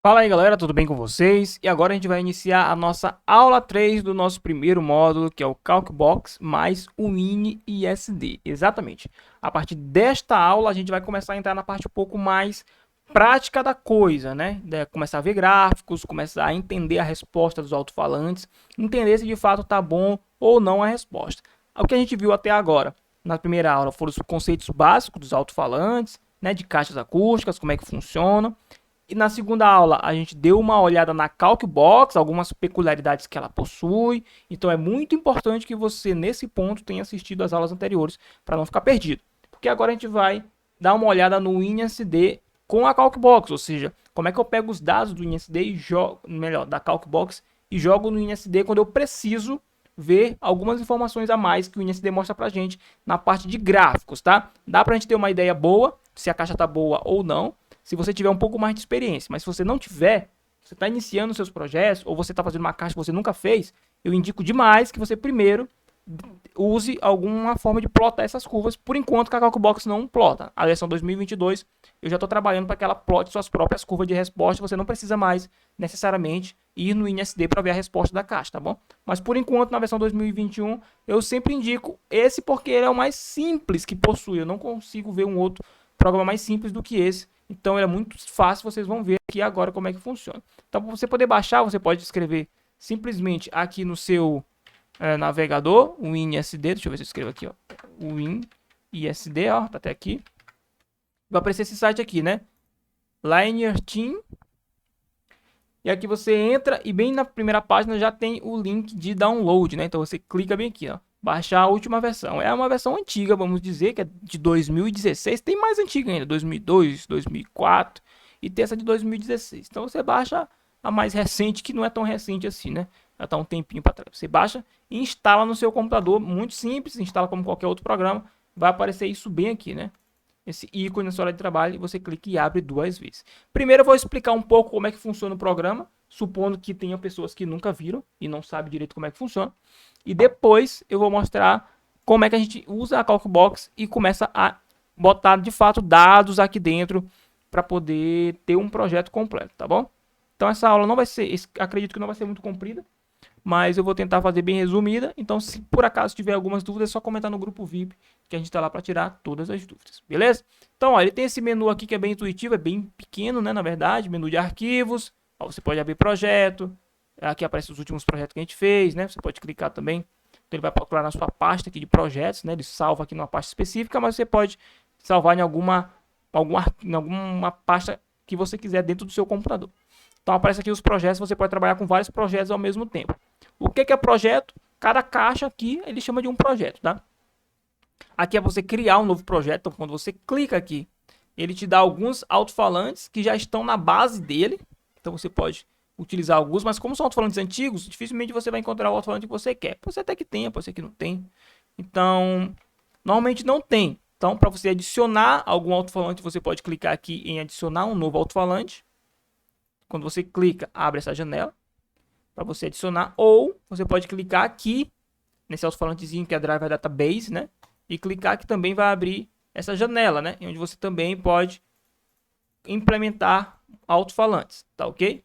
Fala aí galera, tudo bem com vocês? E agora a gente vai iniciar a nossa aula 3 do nosso primeiro módulo, que é o CalcBox mais o Mini-ISD. Exatamente. A partir desta aula a gente vai começar a entrar na parte um pouco mais prática da coisa, né? Começar a ver gráficos, começar a entender a resposta dos alto-falantes, entender se de fato está bom ou não a resposta. O que a gente viu até agora na primeira aula foram os conceitos básicos dos alto-falantes, né? De caixas acústicas, como é que funcionam. E na segunda aula a gente deu uma olhada na CalcBox, algumas peculiaridades que ela possui. Então é muito importante que você nesse ponto tenha assistido as aulas anteriores para não ficar perdido. Porque agora a gente vai dar uma olhada no WinSD com a CalcBox, ou seja, como é que eu pego os dados do WinSD e jogo, melhor, da CalcBox e jogo no WinSD quando eu preciso ver algumas informações a mais que o WinSD mostra pra gente na parte de gráficos, tá? Dá pra gente ter uma ideia boa se a caixa tá boa ou não, se você tiver um pouco mais de experiência. Mas se você não tiver, você está iniciando seus projetos, ou você está fazendo uma caixa que você nunca fez, eu indico demais que você primeiro use alguma forma de plotar essas curvas, por enquanto que a CalcBox não plota. A versão 2022 eu já estou trabalhando para que ela plote suas próprias curvas de resposta, você não precisa mais necessariamente ir no INSD para ver a resposta da caixa, tá bom? Mas por enquanto na versão 2021 eu sempre indico esse porque ele é o mais simples que possui, eu não consigo ver um outro programa mais simples do que esse. Então é muito fácil, vocês vão ver aqui agora como é que funciona. Então para você poder baixar, você pode escrever simplesmente aqui no seu navegador, o WinISD, deixa eu ver se eu escrevo aqui, ó, o WinISD, ó, tá até aqui. Vai aparecer esse site aqui, né? Linear Team. E aqui você entra e bem na primeira página já tem o link de download, né? Então você clica bem aqui, ó, baixar a última versão. É uma versão antiga, vamos dizer, que é de 2016. Tem mais antiga ainda, 2002, 2004 e tem essa de 2016. Então você baixa a mais recente, que não é tão recente assim, né? Já tá um tempinho para trás. Você baixa e instala no seu computador, muito simples, instala como qualquer outro programa. Vai aparecer isso bem aqui, né? Esse ícone na sua área de trabalho e você clica e abre duas vezes. Primeiro eu vou explicar um pouco como é que funciona o programa, supondo que tenha pessoas que nunca viram e não sabem direito como é que funciona. E depois eu vou mostrar como é que a gente usa a CalcBox e começa a botar de fato dados aqui dentro para poder ter um projeto completo, tá bom? Então essa aula não vai ser, acredito que não vai ser muito comprida, mas eu vou tentar fazer bem resumida. Então, se por acaso tiver algumas dúvidas, é só comentar no grupo VIP, que a gente está lá para tirar todas as dúvidas, beleza? Então, ó, ele tem esse menu aqui que é bem intuitivo, é bem pequeno, né, na verdade, menu de arquivos. Ó, você pode abrir projeto, aqui aparecem os últimos projetos que a gente fez, né? Você pode clicar também. Então, ele vai procurar na sua pasta aqui de projetos, né? Ele salva aqui numa pasta específica, mas você pode salvar em alguma pasta que você quiser dentro do seu computador. Então aparece aqui os projetos, você pode trabalhar com vários projetos ao mesmo tempo. O que é projeto? Cada caixa aqui ele chama de um projeto, tá? Aqui é você criar um novo projeto, então quando você clica aqui, ele te dá alguns alto-falantes que já estão na base dele. Então você pode utilizar alguns, mas como são alto-falantes antigos, dificilmente você vai encontrar o alto-falante que você quer. Pode ser até que tenha, pode ser que não tenha. Então, normalmente não tem. Então, para você adicionar algum alto-falante, você pode clicar aqui em adicionar um novo alto-falante. Quando você clica, abre essa janela para você adicionar, ou você pode clicar aqui nesse alto-falantezinho que é Driver Database, né? E clicar que também vai abrir essa janela, né? Onde você também pode implementar alto-falantes, tá ok?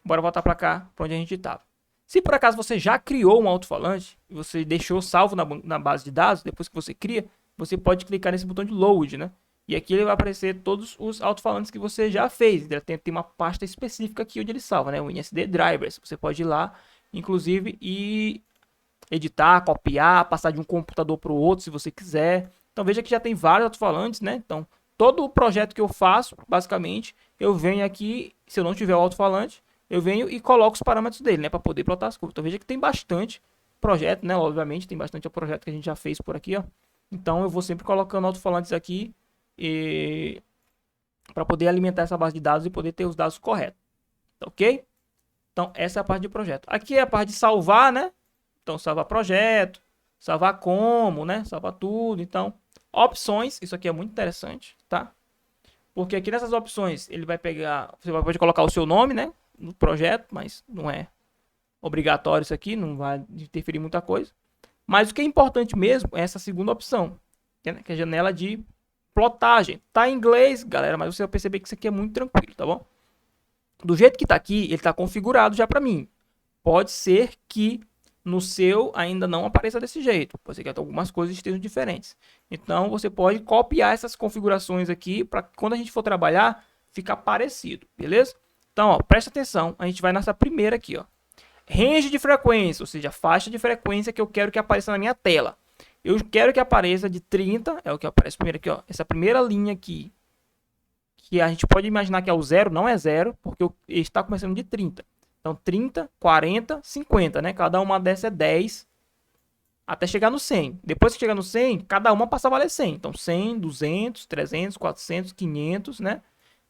Bora voltar para cá, para onde a gente estava. Se por acaso você já criou um alto-falante e você deixou salvo na base de dados, depois que você cria, você pode clicar nesse botão de Load, né? E aqui ele vai aparecer todos os alto-falantes que você já fez. Ele tem uma pasta específica aqui onde ele salva, né? O INSD Drivers. Você pode ir lá, inclusive, e editar, copiar, passar de um computador para o outro, se você quiser. Então veja que já tem vários alto-falantes, né? Então todo o projeto que eu faço, basicamente, eu venho aqui, se eu não tiver o alto-falante, eu venho e coloco os parâmetros dele, né? Para poder plotar as curvas. Então veja que tem bastante projeto, né? Obviamente, tem bastante projeto que a gente já fez por aqui, ó. Então eu vou sempre colocando alto-falantes aqui para poder alimentar essa base de dados e poder ter os dados corretos, tá ok? Então essa é a parte de projeto. Aqui é a parte de salvar, né? Então salvar projeto, salvar como, né? Salvar tudo. Então opções, isso aqui é muito interessante, tá? Porque aqui nessas opções ele vai pegar, você pode colocar o seu nome, né? No projeto, mas não é obrigatório isso aqui, não vai interferir muita coisa. Mas o que é importante mesmo é essa segunda opção, que é a janela de plotagem. Tá em inglês, galera, mas você vai perceber que isso aqui é muito tranquilo, tá bom? Do jeito que está aqui, ele está configurado já para mim. Pode ser que no seu ainda não apareça desse jeito. Pode ser que algumas coisas estejam diferentes. Então, você pode copiar essas configurações aqui para quando a gente for trabalhar, ficar parecido, beleza? Então, ó, presta atenção. A gente vai nessa primeira aqui, ó. Range de frequência, ou seja, faixa de frequência que eu quero que apareça na minha tela. Eu quero que apareça de 30, é o que aparece primeiro aqui, ó. Essa primeira linha aqui, que a gente pode imaginar que é o 0, não é 0, porque ele está começando de 30. Então, 30, 40, 50, né? Cada uma dessas é 10 até chegar no 100. Depois que chegar no 100, cada uma passa a valer 100. Então, 100, 200, 300, 400, 500, né?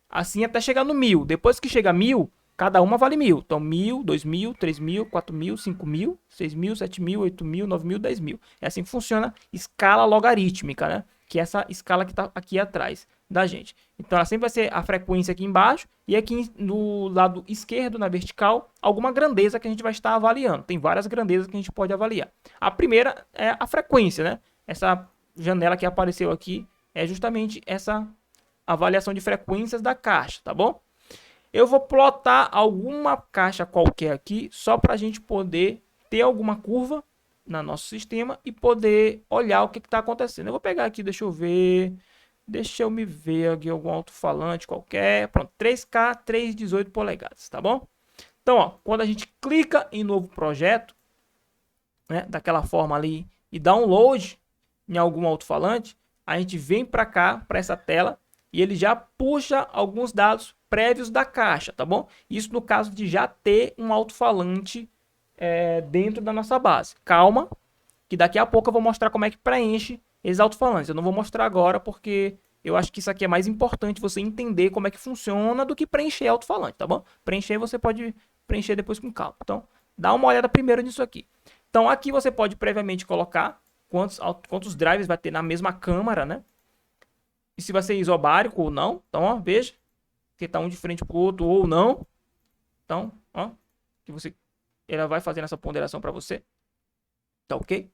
Assim até chegar no 1000. Depois que chega a 1000, cada uma vale 1000. Então, 1000, 2000, 3000, 4000, 5000, 6000, 7000, 8000, 9000, 10000. É assim que funciona escala logarítmica, né? Que é essa escala que está aqui atrás da gente. Então, ela sempre vai ser a frequência aqui embaixo e aqui no lado esquerdo, na vertical, alguma grandeza que a gente vai estar avaliando. Tem várias grandezas que a gente pode avaliar. A primeira é a frequência, né? Essa janela que apareceu aqui é justamente essa avaliação de frequências da caixa, tá bom? Eu vou plotar alguma caixa qualquer aqui, só para a gente poder ter alguma curva no nosso sistema e poder olhar o que está acontecendo. Eu vou pegar aqui, deixa eu me ver aqui algum alto-falante qualquer. Pronto, 3K, 318 polegadas, tá bom? Então, ó, quando a gente clica em novo projeto, né, daquela forma ali, e download em algum alto-falante, a gente vem para cá, para essa tela, e ele já puxa alguns dados prévios da caixa, tá bom? Isso no caso de já ter um alto-falante dentro da nossa base. Calma, que daqui a pouco eu vou mostrar como é que preenche esses alto-falantes. Eu não vou mostrar agora porque eu acho que isso aqui é mais importante você entender como é que funciona do que preencher alto-falante, tá bom? Preencher você pode preencher depois com calma. Então, dá uma olhada primeiro nisso aqui. Então, aqui você pode previamente colocar quantos drives vai ter na mesma câmara, né? E se vai ser isobárico ou não. Então, ó, veja. Que tá um de frente pro outro ou não. Então, ó. Que ela vai fazendo essa ponderação para você. Tá ok?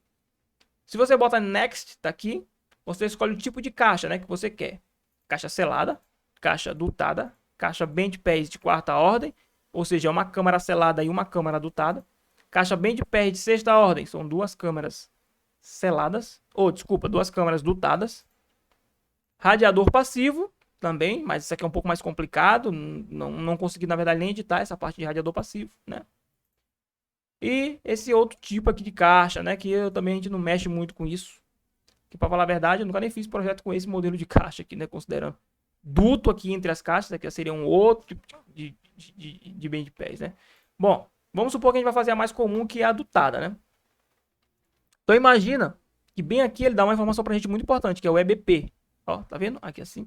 Se você bota Next, tá aqui. Você escolhe o tipo de caixa, né? Que você quer. Caixa selada. Caixa dutada. Caixa bandpass de quarta ordem. Ou seja, uma câmara selada e uma câmara dutada. Caixa bandpass de sexta ordem. São duas câmeras seladas. Ou, desculpa, duas câmeras dutadas. Radiador passivo também, mas isso aqui é um pouco mais complicado. Não consegui, na verdade, nem editar essa parte de radiador passivo, né? E esse outro tipo aqui de caixa, né? Que a gente não mexe muito com isso. Que, para falar a verdade, eu nunca nem fiz projeto com esse modelo de caixa aqui, né? Considerando duto aqui entre as caixas, aqui seria um outro tipo de bandpass, né? Bom, vamos supor que a gente vai fazer a mais comum, que é a dutada, né? Então, imagina que bem aqui ele dá uma informação pra gente muito importante, que é o EBP. Ó, tá vendo? Aqui assim.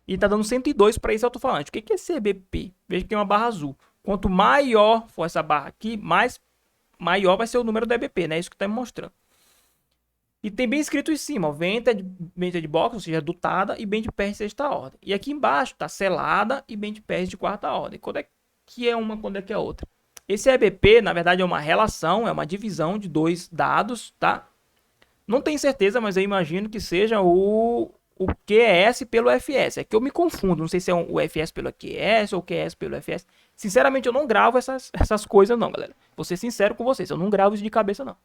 E tá dando 102 para esse alto-falante. O que é esse EBP? Veja que tem uma barra azul. Quanto maior for essa barra aqui, maior vai ser o número do EBP, né? Isso que tá me mostrando. E tem bem escrito em cima, ó, vented box, ou seja, dutada, e bandpass de sexta ordem. E aqui embaixo tá selada e bandpass de quarta ordem. Quando é que é uma, quando é que é outra? Esse EBP, na verdade, é uma relação, é uma divisão de dois dados, tá? Não tenho certeza, mas eu imagino que seja o QS pelo FS. É que eu me confundo. Não sei se é o FS pelo QS ou o QS pelo FS. Sinceramente, eu não gravo essas coisas não, galera. Vou ser sincero com vocês. Eu não gravo isso de cabeça, não.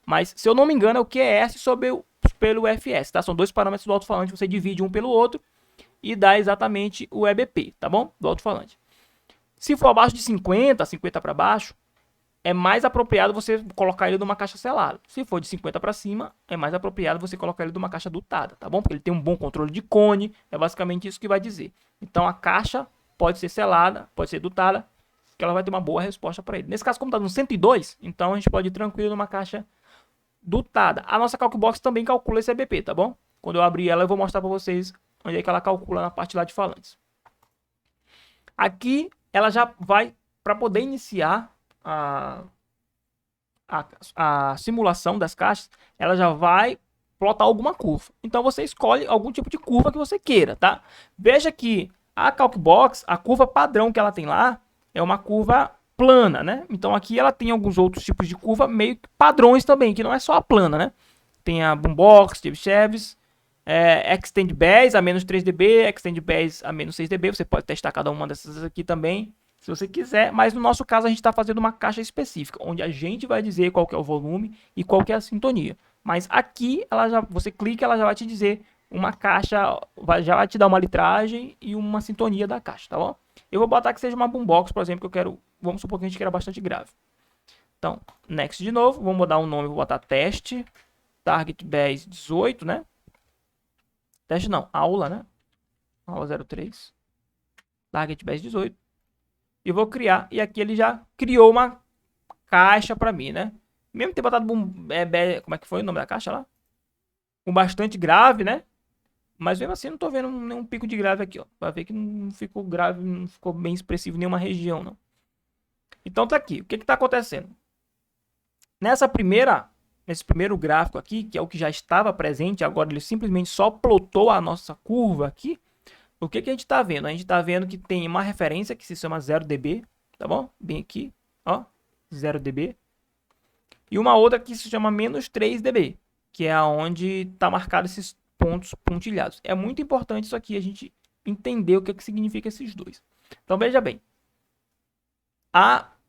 Mas, se eu não me engano, é o QS pelo FS, tá? São dois parâmetros do alto-falante. Você divide um pelo outro e dá exatamente o EBP, tá bom? Do alto-falante. Se for abaixo de 50 para baixo, é mais apropriado você colocar ele numa caixa selada. Se for de 50 para cima, é mais apropriado você colocar ele numa caixa dutada, tá bom? Porque ele tem um bom controle de cone, é basicamente isso que vai dizer. Então a caixa pode ser selada, pode ser dutada, que ela vai ter uma boa resposta para ele. Nesse caso, como está no 102, então a gente pode ir tranquilo numa caixa dutada. A nossa Calcbox também calcula esse EBP, tá bom? Quando eu abrir ela, eu vou mostrar para vocês onde é que ela calcula na parte lá de falantes. Aqui, ela já vai, para poder iniciar a simulação das caixas, ela já vai plotar alguma curva. Então você escolhe algum tipo de curva que você queira, tá? Veja que a Calcbox, a curva padrão que ela tem lá, é uma curva plana, né? Então aqui ela tem alguns outros tipos de curva meio que padrões também, que não é só a plana, né? Tem a Boombox, Chevys, Extend Bass a menos 3 dB, Extend Bass a menos 6 dB. Você pode testar cada uma dessas aqui também. se você quiser, mas no nosso caso a gente está fazendo uma caixa específica, onde a gente vai dizer qual que é o volume e qual que é a sintonia. Mas aqui, você clica, ela já vai te dizer uma caixa, já vai te dar uma litragem e uma sintonia da caixa, tá bom? Eu vou botar que seja uma boombox, por exemplo, que eu quero, vamos supor que a gente queira bastante grave. Então, next de novo, vamos mudar um nome, vou botar teste, target bass 18, né? Teste não, aula, né? Aula 03, target bass 18. E vou criar, e aqui ele já criou uma caixa para mim, né? Mesmo ter botado como é que foi o nome da caixa lá? Com bastante grave, né? Mas mesmo assim não tô vendo nenhum pico de grave aqui, ó. Vai ver que não ficou grave, não ficou bem expressivo em nenhuma região, não. Então tá aqui, o que que tá acontecendo? Nesse primeiro gráfico aqui, que é o que já estava presente, agora ele simplesmente só plotou a nossa curva aqui. O que que a gente está vendo? A gente está vendo que tem uma referência que se chama 0 dB, tá bom? Bem aqui, ó, 0 dB. E uma outra que se chama menos 3 dB, que é onde está marcado esses pontos pontilhados. É muito importante isso aqui, a gente entender o que significa esses dois. Então veja bem,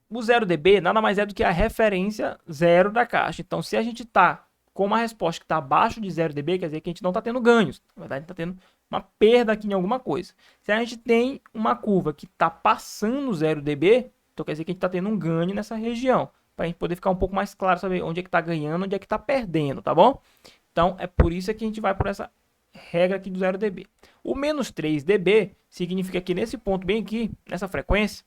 o 0 dB nada mais é do que a referência zero da caixa. Então se a gente está com uma resposta que está abaixo de 0 dB, quer dizer que a gente não está tendo ganhos. Na verdade, está tendo uma perda aqui em alguma coisa. Se a gente tem uma curva que está passando 0 dB, então quer dizer que a gente está tendo um ganho nessa região. Para a gente poder ficar um pouco mais claro, saber onde é que está ganhando, onde é que está perdendo, tá bom? Então é por isso que a gente vai por essa regra aqui do 0 dB. O menos 3 dB significa que nesse ponto bem aqui, nessa frequência,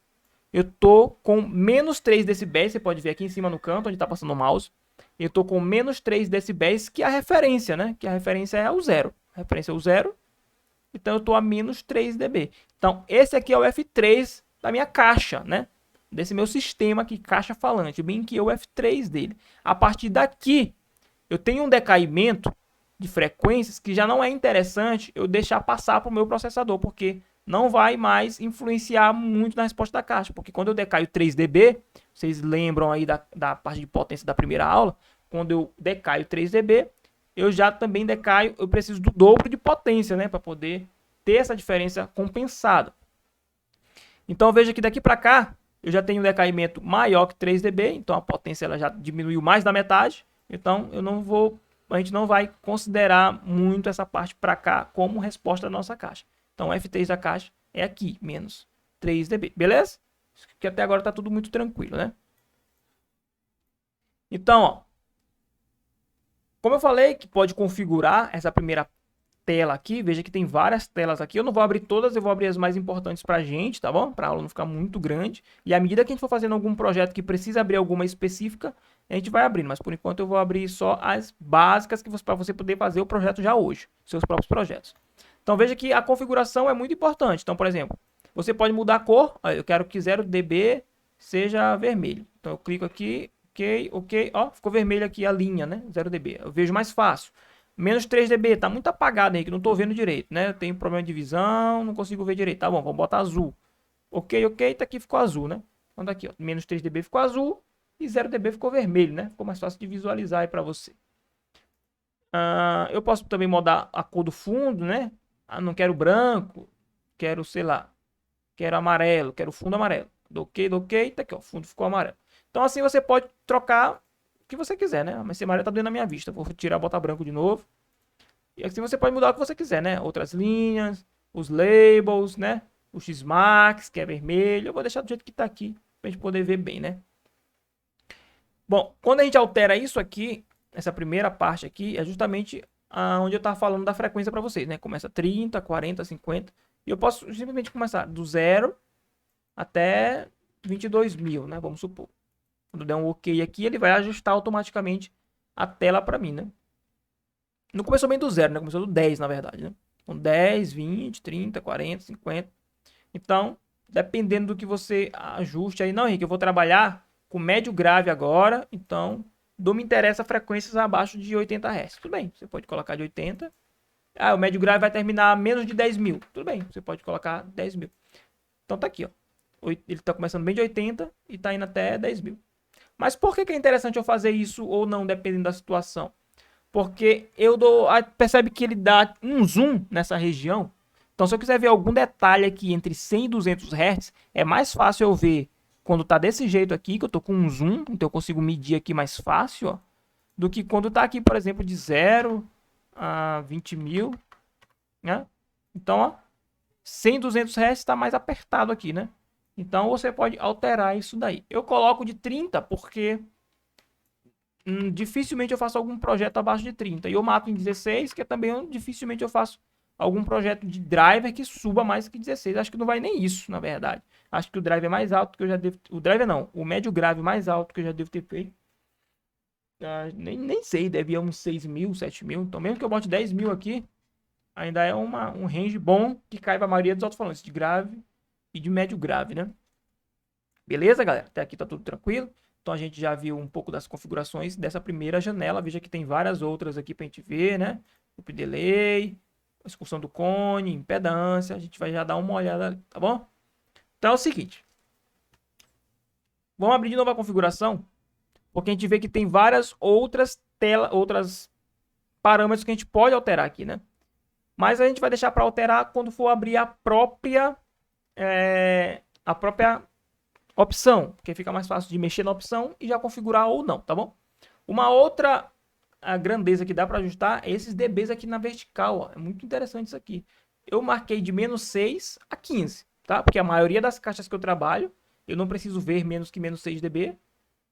eu tô com menos 3 decibéis, você pode ver aqui em cima no canto, onde está passando o mouse. Eu tô com menos 3 decibéis, que é a referência, né? Que a referência é o zero. A referência é o zero, então eu tô a menos 3 dB. Então esse aqui é o F3 da minha caixa, né? Desse meu sistema aqui, caixa falante, bem que é o F3 dele. A partir daqui, eu tenho um decaimento de frequências que já não é interessante eu deixar passar para o meu processador, porque não vai mais influenciar muito na resposta da caixa. Porque quando eu decaio 3 dB, vocês lembram aí da parte de potência da primeira aula, quando eu decaio 3 dB, eu já também decaio, eu preciso do dobro de potência, né, para poder ter essa diferença compensada. Então veja que daqui para cá, eu já tenho um decaimento maior que 3 dB, então a potência ela já diminuiu mais da metade. Então a gente não vai considerar muito essa parte para cá como resposta da nossa caixa. Então o F3 da caixa é aqui, menos 3 dB, beleza? Que até agora está tudo muito tranquilo, né? Então, ó, como eu falei que pode configurar essa primeira tela aqui, veja que tem várias telas aqui. Eu não vou abrir todas, eu vou abrir as mais importantes para a gente, tá bom? Para a aula não ficar muito grande. E à medida que a gente for fazendo algum projeto que precisa abrir alguma específica, a gente vai abrindo. Mas por enquanto eu vou abrir só as básicas para você poder fazer o projeto já hoje, seus próprios projetos. Então veja que a configuração é muito importante. Então, por exemplo, você pode mudar a cor. Eu quero que 0 dB seja vermelho. Então eu clico aqui, ok, ó, ficou vermelho aqui a linha, né? 0 dB. Eu vejo mais fácil. Menos 3 dB, tá muito apagado aí, que não tô vendo direito, né? Eu tenho problema de visão, não consigo ver direito. Tá bom, vamos botar azul. Ok, tá aqui, ficou azul, né? Então daqui, ó, menos 3 dB ficou azul e 0 dB ficou vermelho, né? Ficou mais fácil de visualizar aí pra você. Eu posso também mudar a cor do fundo, né? Não quero branco, quero, sei lá, quero amarelo, quero fundo amarelo. Do ok, tá aqui, ó, o fundo ficou amarelo. Então assim você pode trocar o que você quiser, né? Mas esse amarelo tá doendo na minha vista. Vou tirar, botar branco de novo. E assim você pode mudar o que você quiser, né? Outras linhas, os labels, né? O X-Max, que é vermelho. Eu vou deixar do jeito que tá aqui, pra gente poder ver bem, né? Bom, quando a gente altera isso aqui, essa primeira parte aqui, é justamente onde eu tava falando da frequência para vocês, né? Começa 30, 40, 50. E eu posso simplesmente começar do 0 até 22.000, né? Vamos supor. Quando der um OK aqui, ele vai ajustar automaticamente a tela para mim, né? Não começou bem do 0, né? Começou do 10, na verdade, né? Então 10, 20, 30, 40, 50. Então, dependendo do que você ajuste aí. Não, Henrique, eu vou trabalhar com médio grave agora. Então, não me interessa frequências abaixo de 80 Hz. Tudo bem, você pode colocar de 80. O médio grave vai terminar a menos de 10.000. Tudo bem, você pode colocar 10.000. Então tá aqui, ó. Ele está começando bem de 80 e está indo até 10.000. Mas por que é interessante eu fazer isso ou não, dependendo da situação? Porque percebe que ele dá um zoom nessa região. Então, se eu quiser ver algum detalhe aqui entre 100 e 200 Hz, é mais fácil eu ver quando tá desse jeito aqui, que eu tô com um zoom, então eu consigo medir aqui mais fácil, ó, do que quando tá aqui, por exemplo, de 0 a 20 mil, né? Então, ó, 100, 200 Hz está mais apertado aqui, né? Então, você pode alterar isso daí. Eu coloco de 30 porque dificilmente eu faço algum projeto abaixo de 30. E eu mato em 16, que também dificilmente eu faço algum projeto de driver que suba mais que 16. Acho que não vai nem isso, na verdade. Acho que o driver mais alto que eu já devo... O driver não, o médio grave mais alto que eu já devo ter feito. Nem sei, deve ir uns 6 mil, 7 mil. Então, mesmo que eu bote 10 mil aqui, ainda é um range bom que cai para a maioria dos alto-falantes de grave e de médio grave, né? Beleza, galera? Até aqui tá tudo tranquilo. Então a gente já viu um pouco das configurações dessa primeira janela. Veja que tem várias outras aqui para a gente ver, né? O delay, a excursão do cone, impedância. A gente vai já dar uma olhada ali, tá bom? Então é o seguinte. Vamos abrir de novo a configuração, porque a gente vê que tem várias outras parâmetros que a gente pode alterar aqui, né? Mas a gente vai deixar para alterar quando for abrir a própria opção, porque fica mais fácil de mexer na opção e já configurar ou não, tá bom? Uma outra grandeza que dá para ajustar é esses dBs aqui na vertical, ó. É muito interessante isso aqui. Eu marquei de menos 6 a 15, tá? Porque a maioria das caixas que eu trabalho, eu não preciso ver menos que menos 6 dB,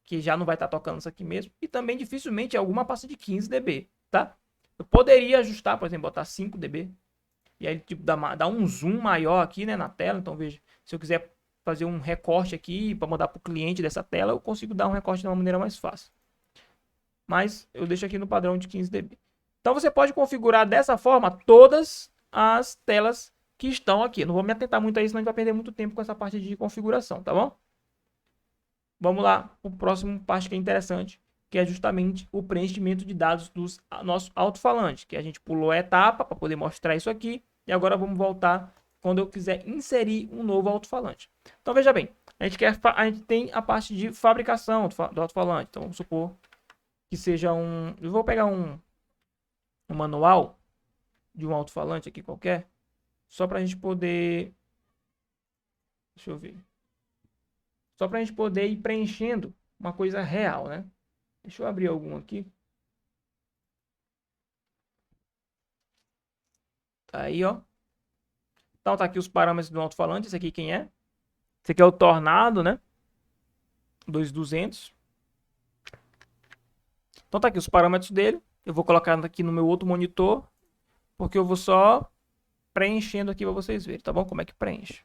que já não vai estar tocando isso aqui mesmo. E também dificilmente alguma passa de 15 dB, tá? Eu poderia ajustar, por exemplo, botar 5 dB. E aí, tipo, dá um zoom maior aqui, né, na tela. Então, veja, se eu quiser fazer um recorte aqui para mandar para o cliente dessa tela, eu consigo dar um recorte de uma maneira mais fácil. Mas eu deixo aqui no padrão de 15 dB. Então, você pode configurar dessa forma todas as telas que estão aqui. Não vou me atentar muito a isso, senão a gente vai perder muito tempo com essa parte de configuração, tá bom? Vamos lá, o próximo parte que é interessante, que é justamente o preenchimento de dados dos nossos alto-falantes, que a gente pulou a etapa para poder mostrar isso aqui, e agora vamos voltar quando eu quiser inserir um novo alto-falante. Então veja bem, a gente tem a parte de fabricação do alto-falante. Então vamos supor que seja eu vou pegar um manual de um alto-falante aqui qualquer, só para a gente poder, deixa eu ver. Só para a gente poder ir preenchendo uma coisa real, né? Deixa eu abrir algum aqui. Tá aí, ó. Então tá aqui os parâmetros do alto-falante. Esse aqui quem é? Esse aqui é o Tornado, né? 2200. Então tá aqui os parâmetros dele. Eu vou colocar aqui no meu outro monitor, porque eu vou só preenchendo aqui para vocês verem, tá bom? Como é que preenche.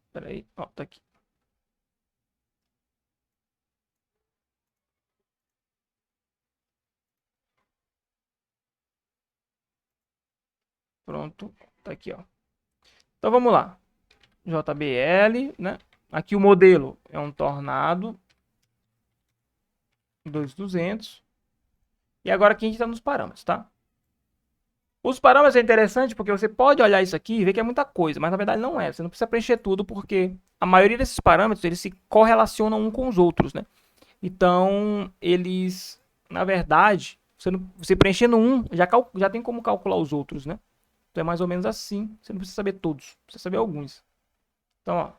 Espera aí, ó, tá aqui. Pronto, tá aqui, ó. Então vamos lá. JBL, né? Aqui o modelo é um Tornado 2200. E agora aqui a gente está nos parâmetros, tá? Os parâmetros é interessante porque você pode olhar isso aqui e ver que é muita coisa, mas na verdade não é. Você não precisa preencher tudo porque a maioria desses parâmetros eles se correlacionam uns com os outros, né? Então, eles, na verdade, você preenchendo um, já tem como calcular os outros, né? Então é mais ou menos assim. Você não precisa saber todos, precisa saber alguns. Então, ó.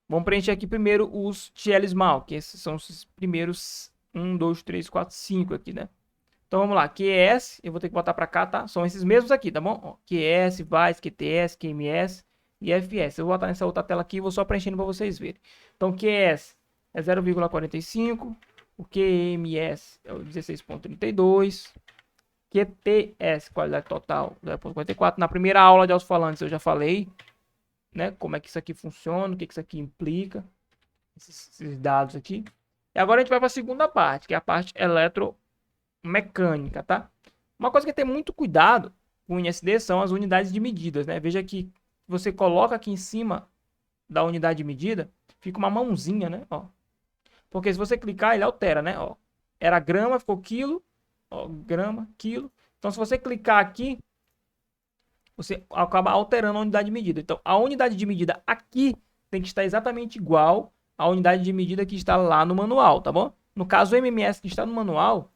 Vamos preencher aqui primeiro os TLSMAL, que esses são os primeiros 1, 2, 3, 4, 5 aqui, né? Então vamos lá, QES, eu vou ter que botar para cá, tá? São esses mesmos aqui, tá bom? Ó, QES, VAS, QTS, QMS e FS. Eu vou botar nessa outra tela aqui e vou só preenchendo para vocês verem. Então QES é 0,45, o QMS é o 16,32, QTS, qualidade total, 0,44. Na primeira aula de alto-falantes eu já falei, né? Como é que isso aqui funciona, o que isso aqui implica, esses dados aqui. E agora a gente vai para a segunda parte, que é a parte eletromecânica, tá? Uma coisa que tem muito cuidado com o INSD são as unidades de medidas, né? Veja que você coloca aqui em cima da unidade de medida, fica uma mãozinha, né? Ó. Porque se você clicar, ele altera, né? Ó. Era grama, ficou quilo, ó, grama, quilo. Então, se você clicar aqui, você acaba alterando a unidade de medida. Então, a unidade de medida aqui tem que estar exatamente igual a unidade de medida que está lá no manual, tá bom? No caso, o MMS que está no manual...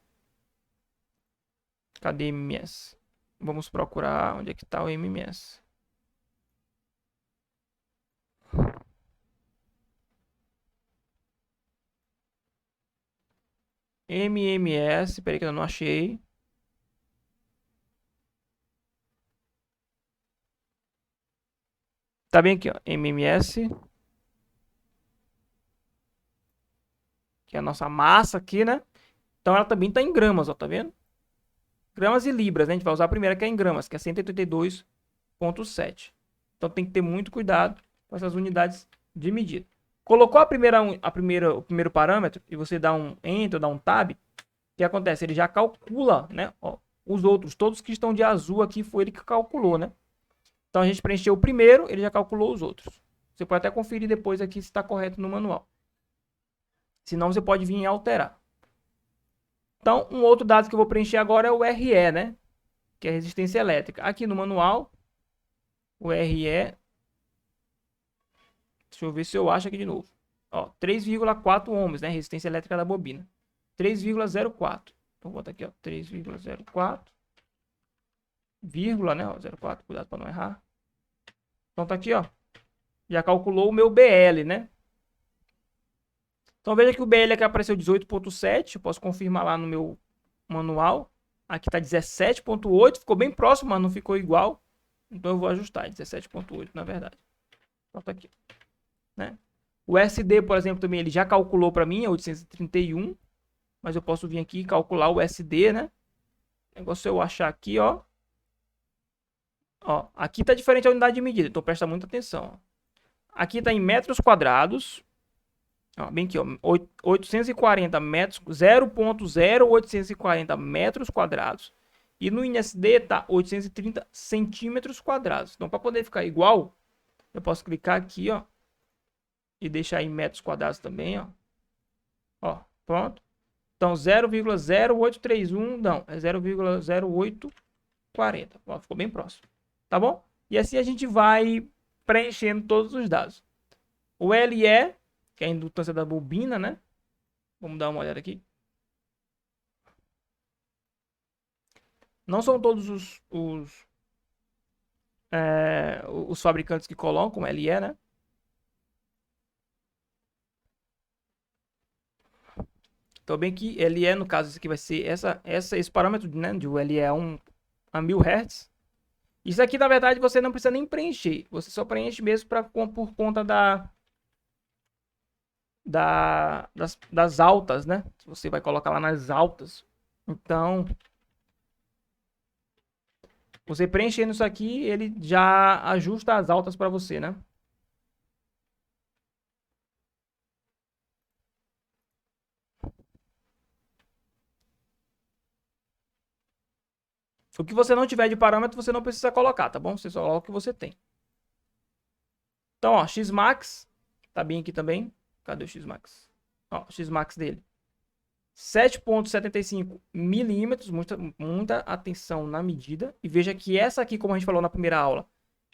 Cadê MMS? Vamos procurar onde é que está o MMS. MMS, peraí que eu não achei. Tá bem aqui, ó, MMS. Que é a nossa massa aqui, né? Então ela também tá em gramas, ó, tá vendo? Gramas e libras, né? A gente vai usar a primeira que é em gramas, que é 182,7. Então tem que ter muito cuidado com essas unidades de medida. Colocou o primeiro parâmetro e você dá um Enter, dá um Tab, o que acontece? Ele já calcula, né? Ó, os outros, todos que estão de azul aqui, foi ele que calculou, né? Então a gente preencheu o primeiro, ele já calculou os outros. Você pode até conferir depois aqui se está correto no manual. Senão você pode vir e alterar. Então, um outro dado que eu vou preencher agora é o RE, né? Que é resistência elétrica. Aqui no manual, o RE... Deixa eu ver se eu acho aqui de novo. Ó, 3,4 ohms, né? Resistência elétrica da bobina. 3,04. Então, vou botar aqui, ó. 3,04. Vírgula, né? 0,4. Cuidado para não errar. Então, tá aqui, ó. Já calculou o meu BL, né? Então, veja que o BL aqui apareceu 18,7. Eu posso confirmar lá no meu manual. Aqui tá 17,8. Ficou bem próximo, mas não ficou igual. Então, eu vou ajustar. 17,8, na verdade. Então, tá aqui. Né? O SD, por exemplo, também ele já calculou para mim, é 831. Mas eu posso vir aqui e calcular o SD, né? O negócio é eu achar aqui, ó. Ó, aqui tá diferente a unidade de medida, então presta muita atenção. Ó. Aqui tá em metros quadrados. Ó, bem aqui, ó, 840 metros, 0,0840 metros quadrados. E no INSD tá 830 centímetros quadrados. Então, para poder ficar igual, eu posso clicar aqui, ó. E deixar em metros quadrados também, ó. Ó, pronto. Então, 0,0831, não, é 0,0840. Ó, ficou bem próximo. Tá bom? E assim a gente vai preenchendo todos os dados. O LE, que é a indutância da bobina, né? Vamos dar uma olhada aqui. Não são todos os fabricantes que colocam LE, né? Então, bem que LE, no caso, esse aqui vai ser esse parâmetro, né? De LE a 1000 Hz. Isso aqui, na verdade, você não precisa nem preencher. Você só preenche mesmo por conta das altas, né? Você vai colocar lá nas altas. Então, você preenchendo isso aqui, ele já ajusta as altas para você, né? O que você não tiver de parâmetro, você não precisa colocar, tá bom? Você só coloca o que você tem. Então, ó, Xmax, tá bem aqui também. Cadê o Xmax? Ó, o Xmax dele. 7,75 milímetros, muita atenção na medida. E veja que essa aqui, como a gente falou na primeira aula,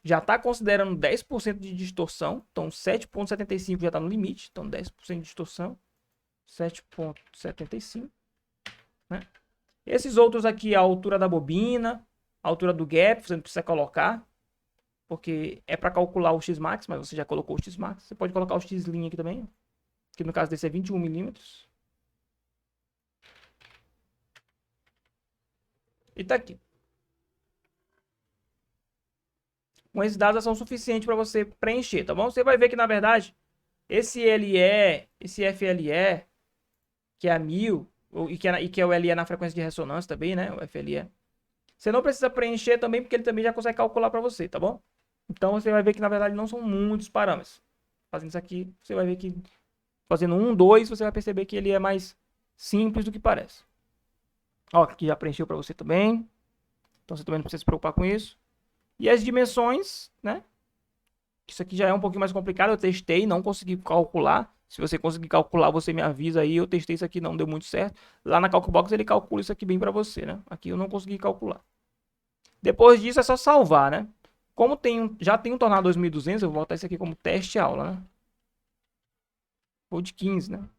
já está considerando 10% de distorção. Então, 7,75 já está no limite. Então, 10% de distorção. 7,75. Né? Esses outros aqui, a altura da bobina, a altura do gap, você não precisa colocar. Porque é para calcular o Xmax, mas você já colocou o Xmax. Você pode colocar o Xlim aqui também. Que no caso desse é 21 milímetros. E tá aqui. Com esses dados são suficientes para você preencher, tá bom? Você vai ver que, na verdade, esse LE, esse FLE, que é a 1000, e que é o LE na frequência de ressonância também, né? O FLE. Você não precisa preencher também, porque ele também já consegue calcular para você, tá bom? Então, você vai ver que, na verdade, não são muitos parâmetros. Fazendo isso aqui, você vai ver que, fazendo 1, 2, você vai perceber que ele é mais simples do que parece. Ó, aqui já preencheu para você também. Então, você também não precisa se preocupar com isso. E as dimensões, né? Isso aqui já é um pouquinho mais complicado. Eu testei, não consegui calcular. Se você conseguir calcular, você me avisa aí. Eu testei isso aqui, não deu muito certo. Lá na Calcbox ele calcula isso aqui bem para você, né? Aqui eu não consegui calcular. Depois disso é só salvar, né? Como já tem um Tornado 2200, eu vou botar isso aqui como teste aula, né? Vou de 15, né?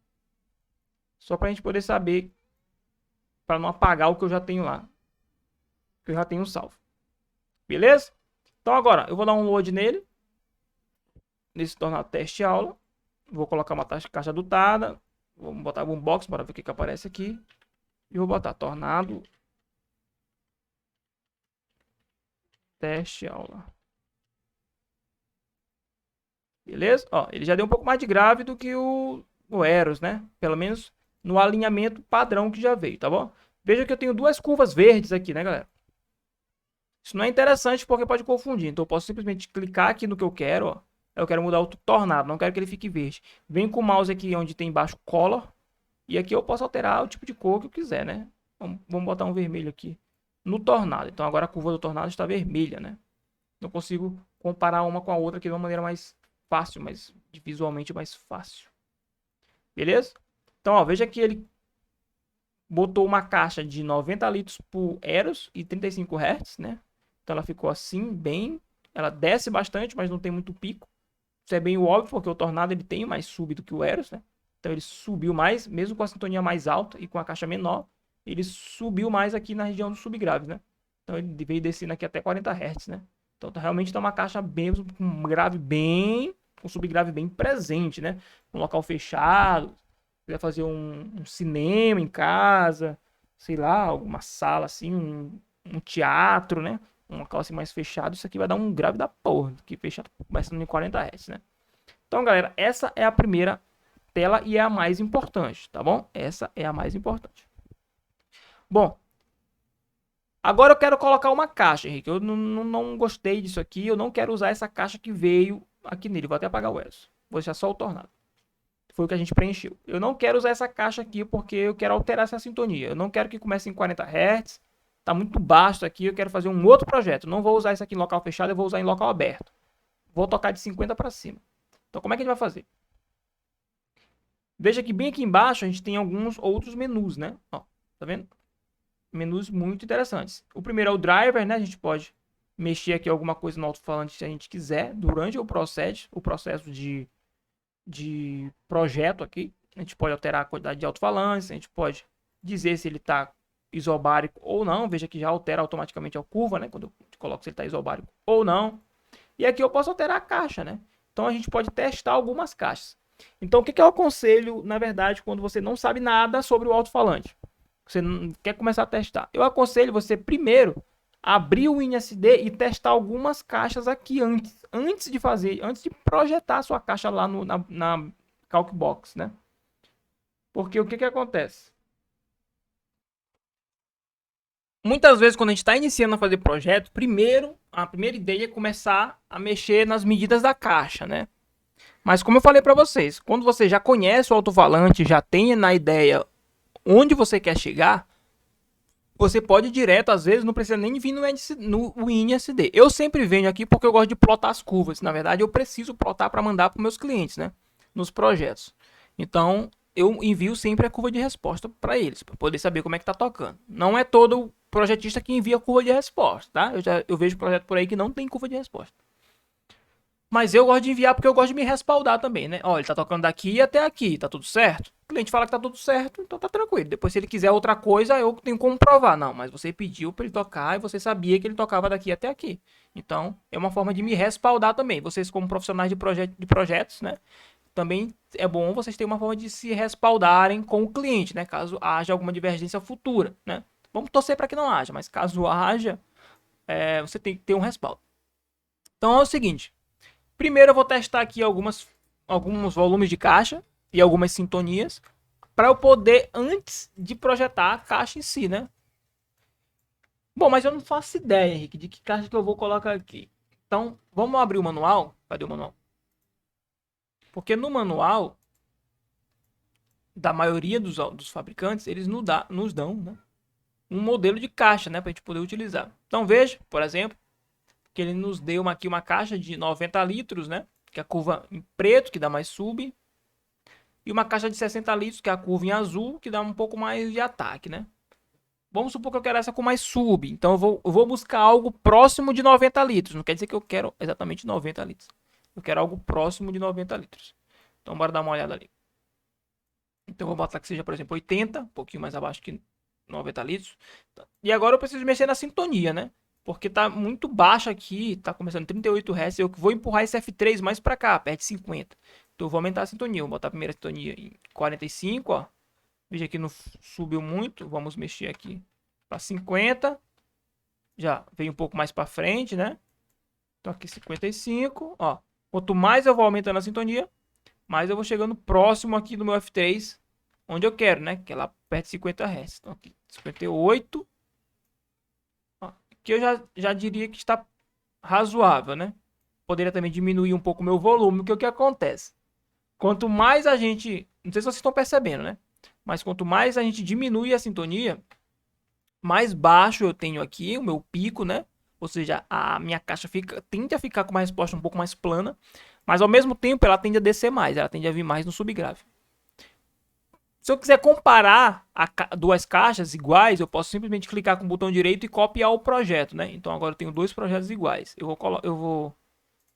Só pra gente poder saber, para não apagar o que eu já tenho lá. Que eu já tenho salvo. Beleza? Então agora, eu vou dar um load nele. Nesse tornado teste aula. Vou colocar uma caixa dotada. Vamos botar boombox para ver o que aparece aqui. E vou botar tornado teste aula. Beleza? Ó, ele já deu um pouco mais de grave do que o Eros, né? Pelo menos no alinhamento padrão que já veio, tá bom? Veja que eu tenho duas curvas verdes aqui, né, galera? Isso não é interessante porque pode confundir. Então eu posso simplesmente clicar aqui no que eu quero, ó. Eu quero mudar o tornado, não quero que ele fique verde. Vem com o mouse aqui onde tem embaixo color. E aqui eu posso alterar o tipo de cor que eu quiser, né? Vamos botar um vermelho aqui no tornado. Então agora a curva do tornado está vermelha, né? Não consigo comparar uma com a outra aqui de uma maneira mais fácil, mas visualmente mais fácil. Beleza? Então, ó, veja que ele botou uma caixa de 90 litros por Eros e 35 Hz, né? Então ela ficou assim, bem... Ela desce bastante, mas não tem muito pico. Isso é bem óbvio, porque o Tornado ele tem mais sub do que o Eros, né? Então ele subiu mais, mesmo com a sintonia mais alta e com a caixa menor, ele subiu mais aqui na região do subgrave, né? Então ele veio descendo aqui até 40 Hz, né? Então realmente tá uma caixa bem, com um grave bem, com subgrave bem presente, né? Um local fechado, quiser fazer um cinema em casa, sei lá, alguma sala assim, um teatro, né? Um local assim mais fechado, isso aqui vai dar um grave da porra, que fechado começando em 40 Hz, né? Então, galera, essa é a primeira tela e é a mais importante, tá bom? Essa é a mais importante. Bom, agora eu quero colocar uma caixa, Henrique. Eu não gostei disso aqui, eu não quero usar essa caixa que veio aqui nele. Vou até apagar o Eros. Vou deixar só o tornado. Foi o que a gente preencheu. Eu não quero usar essa caixa aqui porque eu quero alterar essa sintonia. Eu não quero que comece em 40 Hz. Tá muito baixo aqui, eu quero fazer um outro projeto. Não vou usar isso aqui em local fechado, eu vou usar em local aberto. Vou tocar de 50 para cima. Então como é que a gente vai fazer? Veja que bem aqui embaixo a gente tem alguns outros menus, né? Ó, tá vendo? Menus muito interessantes. O primeiro é o driver, né? A gente pode mexer aqui alguma coisa no alto-falante se a gente quiser durante o processo de projeto aqui. A gente pode alterar a quantidade de alto-falantes, a gente pode dizer se ele está isobárico ou não. Veja que já altera automaticamente a curva, né? Quando eu coloco se ele está isobárico ou não. E aqui eu posso alterar a caixa, né? Então a gente pode testar algumas caixas. Então o que eu aconselho, na verdade, quando você não sabe nada sobre o alto-falante? Você não quer começar a testar. Eu aconselho você primeiro abrir o WinSD e testar algumas caixas aqui antes de projetar a sua caixa lá na Calcbox, né? Porque o que acontece? Muitas vezes quando a gente está iniciando a fazer projeto, a primeira ideia é começar a mexer nas medidas da caixa, né? Mas como eu falei para vocês, quando você já conhece o alto-falante, já tem na ideia onde você quer chegar, você pode ir direto, às vezes não precisa nem vir no WinSD. Eu sempre venho aqui porque eu gosto de plotar as curvas. Na verdade, eu preciso plotar para mandar para meus clientes, né? Nos projetos. Então, eu envio sempre a curva de resposta para eles, para poder saber como é que tá tocando. Não é todo projetista que envia curva de resposta, tá? Eu vejo projeto por aí que não tem curva de resposta. Mas eu gosto de enviar porque eu gosto de me respaldar também, né? Ó, ele tá tocando daqui até aqui, tá tudo certo? O cliente fala que tá tudo certo, então tá tranquilo. Depois, se ele quiser outra coisa, eu tenho como provar. Não, mas você pediu pra ele tocar e você sabia que ele tocava daqui até aqui. Então, é uma forma de me respaldar também. Vocês, como profissionais de projetos, né? Também é bom vocês terem uma forma de se respaldarem com o cliente, né? Caso haja alguma divergência futura, né? Vamos torcer para que não haja, mas caso haja, você tem que ter um respaldo. Então é o seguinte. Primeiro eu vou testar aqui alguns volumes de caixa e algumas sintonias para eu poder, antes de projetar a caixa em si, né? Bom, mas eu não faço ideia, Henrique, de que caixa que eu vou colocar aqui. Então, vamos abrir o manual. Cadê o manual? Porque no manual da maioria dos fabricantes, eles nos dão, né, um modelo de caixa, né, para a gente poder utilizar. Então veja, por exemplo, que ele nos deu aqui uma caixa de 90 litros, né? Que é a curva em preto, que dá mais sub. E uma caixa de 60 litros, que é a curva em azul, que dá um pouco mais de ataque, né? Vamos supor que eu quero essa com mais sub. Então eu vou buscar algo próximo de 90 litros. Não quer dizer que eu quero exatamente 90 litros. Eu quero algo próximo de 90 litros. Então bora dar uma olhada ali. Então eu vou botar que seja, por exemplo, 80, um pouquinho mais abaixo que 90 litros. E agora eu preciso mexer na sintonia, né? Porque tá muito baixo aqui, tá começando 38 Hz. Eu vou empurrar esse F3 mais pra cá, perto de 50. Então eu vou aumentar a sintonia. Vou botar a primeira sintonia em 45, ó. Veja que não subiu muito. Vamos mexer aqui para 50. Já veio um pouco mais para frente, né? Então aqui 55, ó. Quanto mais eu vou aumentando a sintonia, mais eu vou chegando próximo aqui do meu F3, onde eu quero, né? Que é lá perto de 50 Hz. Então aqui 58. Ó, que eu já diria que está razoável, né? Poderia também diminuir um pouco o meu volume, porque o que acontece? Quanto mais a gente, não sei se vocês estão percebendo, né? Mas quanto mais a gente diminui a sintonia, mais baixo eu tenho aqui o meu pico, né? Ou seja, a minha caixa tende a ficar com uma resposta um pouco mais plana, mas ao mesmo tempo ela tende a descer mais, ela tende a vir mais no subgrave. Se eu quiser comparar duas caixas iguais, eu posso simplesmente clicar com o botão direito e copiar o projeto, né? Então agora eu tenho dois projetos iguais. Eu vou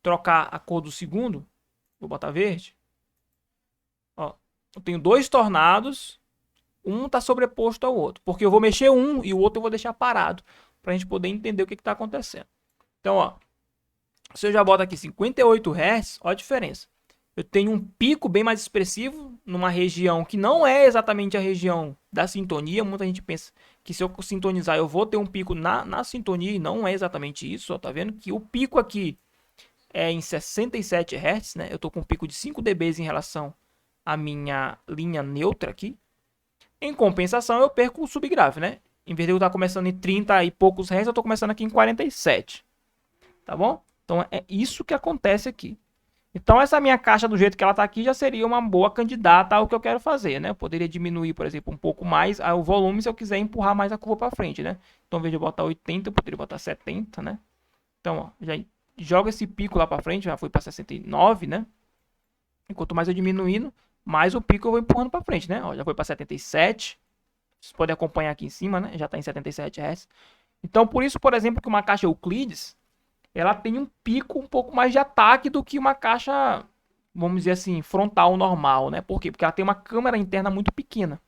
trocar a cor do segundo, vou botar verde. Ó, eu tenho dois tornados, um está sobreposto ao outro, porque eu vou mexer um e o outro eu vou deixar parado, para a gente poder entender o que está acontecendo. Então, ó, se eu já boto aqui 58 Hz, olha a diferença. Eu tenho um pico bem mais expressivo numa região que não é exatamente a região da sintonia. Muita gente pensa que se eu sintonizar eu vou ter um pico na sintonia e não é exatamente isso. Ó, tá vendo que o pico aqui é em 67 Hz, né? Eu tô com um pico de 5 dB em relação à minha linha neutra aqui. Em compensação, eu perco o subgrave, né? Em vez de eu estar começando em 30 e poucos Hz, eu estou começando aqui em 47. Tá bom? Então é isso que acontece aqui. Então essa minha caixa do jeito que ela está aqui já seria uma boa candidata ao que eu quero fazer, né? Eu poderia diminuir, por exemplo, um pouco mais o volume se eu quiser empurrar mais a curva para frente, né? Então, em vez de eu botar 80, eu poderia botar 70, né? Então, ó, já joga esse pico lá para frente, já foi para 69, né? E quanto mais eu diminuindo, mais o pico eu vou empurrando para frente, né? Ó, já foi para 77. Vocês podem acompanhar aqui em cima, né? Já está em 77 Hz. Então, por isso, por exemplo, que uma caixa Euclides, ela tem um pico um pouco mais de ataque do que uma caixa, vamos dizer assim, frontal normal, né? Por quê? Porque ela tem uma câmera interna muito pequena.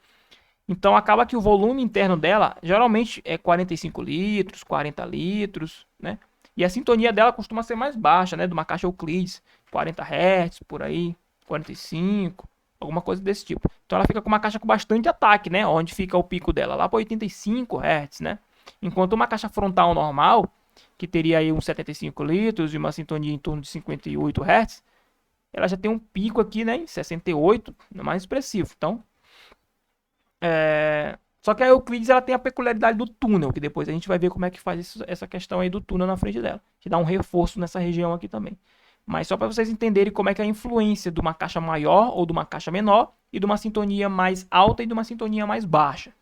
Então, acaba que o volume interno dela, geralmente, é 45 litros, 40 litros, né? E a sintonia dela costuma ser mais baixa, né? De uma caixa Euclides, 40 Hz, por aí, 45, alguma coisa desse tipo. Então ela fica com uma caixa com bastante ataque, né? Onde fica o pico dela? Lá para 85 Hz, né? Enquanto uma caixa frontal normal, que teria aí uns 75 litros e uma sintonia em torno de 58 Hz, ela já tem um pico aqui, né? Em 68, mais expressivo. Então, só que a Euclides ela tem a peculiaridade do túnel, que depois a gente vai ver como é que faz essa questão aí do túnel na frente dela. Que dá um reforço nessa região aqui também. Mas só para vocês entenderem como é que é a influência de uma caixa maior ou de uma caixa menor e de uma sintonia mais alta e de uma sintonia mais baixa.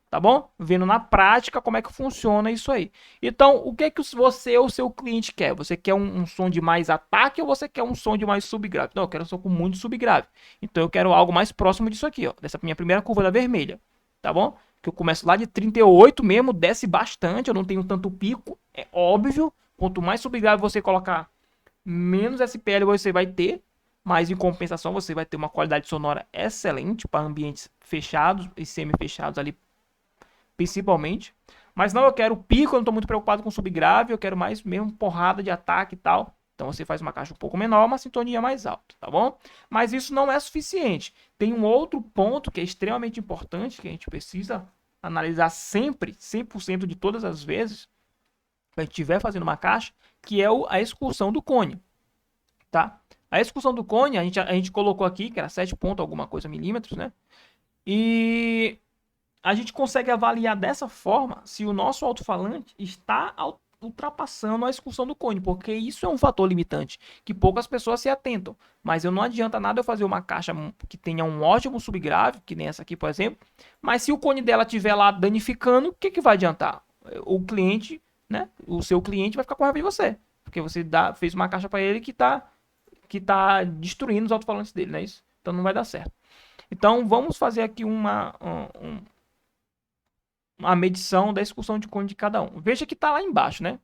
Tá bom? Vendo na prática como é que funciona isso aí. Então, o que é que você ou seu cliente quer? Você quer um som de mais ataque ou você quer um som de mais subgrave? Não, eu quero um som com muito subgrave. Então, eu quero algo mais próximo disso aqui, ó. Dessa minha primeira curva da vermelha. Tá bom? Que eu começo lá de 38 mesmo, desce bastante, eu não tenho tanto pico, é óbvio. Quanto mais subgrave você colocar, menos SPL você vai ter, mas em compensação você vai ter uma qualidade sonora excelente para ambientes fechados e semi-fechados ali, principalmente. Mas não, eu quero pico, eu não estou muito preocupado com subgrave, eu quero mais mesmo porrada de ataque e tal. Então você faz uma caixa um pouco menor, uma sintonia mais alta, tá bom? Mas isso não é suficiente. Tem um outro ponto que é extremamente importante, que a gente precisa analisar sempre, 100% de todas as vezes, que a gente estiver fazendo uma caixa, que é a excursão do cone, tá? A excursão do cone, a gente colocou aqui, que era 7 ponto alguma coisa milímetros, né? E a gente consegue avaliar dessa forma se o nosso alto-falante está ultrapassando a excursão do cone, porque isso é um fator limitante que poucas pessoas se atentam. Mas não adianta nada eu fazer uma caixa que tenha um ótimo subgrave, que nem essa aqui, por exemplo, mas se o cone dela estiver lá danificando, o que, que vai adiantar? O cliente, né? O seu cliente vai ficar com raiva de você, porque você fez uma caixa para ele que tá destruindo os alto-falantes dele, não é isso? Então não vai dar certo. Então vamos fazer aqui uma medição da excursão de cone de cada um. Veja que tá lá embaixo, né?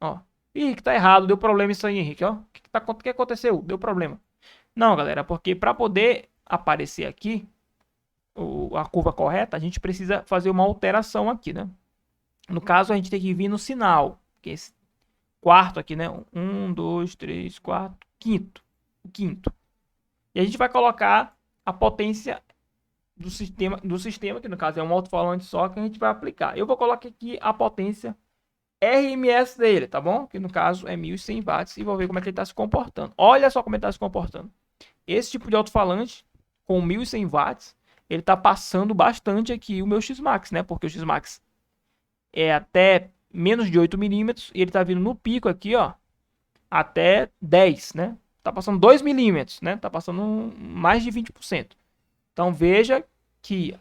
Ó. Ih, que tá errado, deu problema isso aí, Henrique, ó. O que aconteceu? Deu problema. Não, galera, porque para poder aparecer aqui, a curva correta, a gente precisa fazer uma alteração aqui, né? No caso, a gente tem que vir no sinal, que é esse quarto aqui, né? 1, 2, 3, 4, quinto. O quinto. E a gente vai colocar a potência do sistema, que no caso é um alto-falante só, que a gente vai aplicar. Eu vou colocar aqui a potência RMS dele, tá bom? Que no caso é 1100 watts, e vou ver como é que ele está se comportando. Olha só como ele está se comportando. Esse tipo de alto-falante com 1100 watts, ele está passando bastante aqui o meu X-Max, né? Porque o X-Max é até menos de 8 milímetros e ele está vindo no pico aqui, ó, até 10, né? Tá passando 2 milímetros, né? Tá passando mais de 20%. Então veja que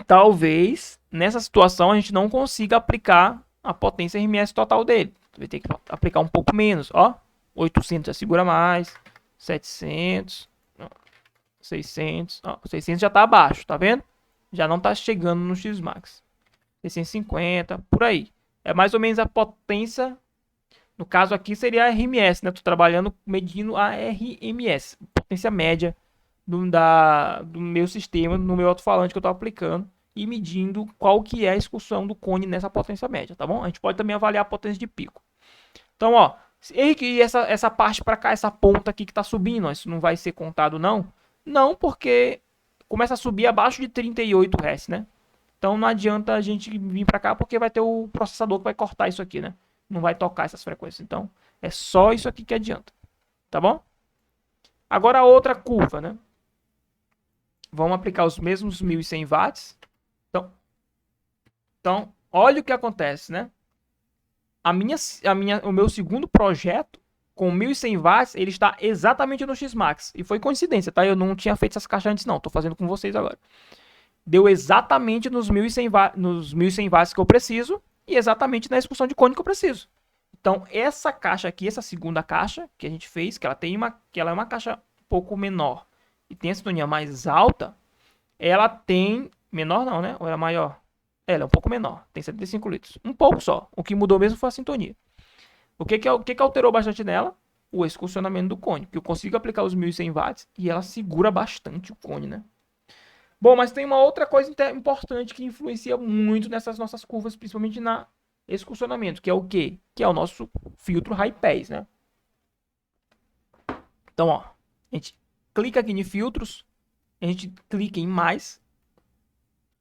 talvez nessa situação a gente não consiga aplicar a potência RMS total dele. Vai ter que aplicar um pouco menos, ó. 800 já segura mais, 700, 600, ó, 600 já tá abaixo, tá vendo? Já não tá chegando no X-Max. 650, por aí. É mais ou menos a potência. No caso aqui seria a RMS, né? Tô trabalhando medindo a RMS, potência média do meu sistema, no meu alto-falante que eu tô aplicando e medindo qual que é a excursão do cone nessa potência média, tá bom? A gente pode também avaliar a potência de pico. Então, ó, e essa parte para cá, essa ponta aqui que tá subindo, ó, isso não vai ser contado não? Não, porque começa a subir abaixo de 38 Hz, né? Então não adianta a gente vir para cá porque vai ter o processador que vai cortar isso aqui, né? Não vai tocar essas frequências. Então é só isso aqui que adianta, tá bom? Agora a outra curva, né? Vamos aplicar os mesmos 1100 watts. Então, olha o que acontece, né? O meu segundo projeto com 1100 watts, ele está exatamente no X-Max. E foi coincidência, tá? Eu não tinha feito essas caixas antes não, tô fazendo com vocês agora. Deu exatamente nos 1100 watts que eu preciso e exatamente na expulsão de cone que eu preciso. Então, essa caixa aqui, essa segunda caixa que a gente fez, que ela é uma caixa um pouco menor e tem a sintonia mais alta, ela tem... Menor não, né? Ou era maior? Ela é um pouco menor, tem 75 litros. Um pouco só. O que mudou mesmo foi a sintonia. O que alterou bastante nela? O excursionamento do cone. Que eu consigo aplicar os 1100 watts e ela segura bastante o cone, né? Bom, mas tem uma outra coisa importante que influencia muito nessas nossas curvas, principalmente na excursionamento, que é o quê? Que é o nosso filtro high pass, né? Então, ó, a gente clica aqui em filtros, a gente clica em mais,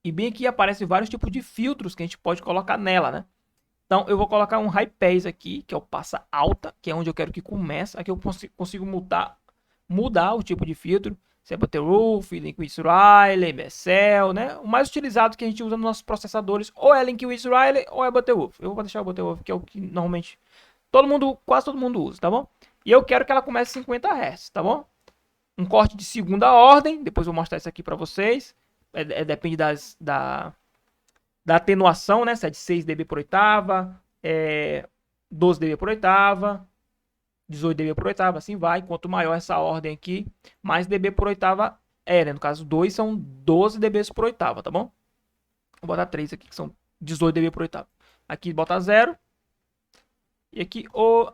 e bem aqui aparecem vários tipos de filtros que a gente pode colocar nela, né? Então, eu vou colocar um high pass aqui, que é o passa alta, que é onde eu quero que comece. Aqui eu consigo mudar o tipo de filtro. Se é Butterworth, Link-Wheats-Riley, Bessel, né? O mais utilizado que a gente usa nos nossos processadores ou é Link-Wheats-Riley ou é Butterworth. Eu vou deixar o Butterworth, que é o que normalmente quase todo mundo usa, tá bom? E eu quero que ela comece 50 Hz, tá bom? Um corte de segunda ordem, depois eu vou mostrar isso aqui para vocês. Depende da atenuação, né? Se é de 6 dB por oitava, 12 dB por oitava, 18 dB por oitava, assim vai. Quanto maior essa ordem aqui, mais dB por oitava né? No caso, 2 são 12 dB por oitava, tá bom? Vou botar 3 aqui, que são 18 dB por oitava. Aqui bota 0. E aqui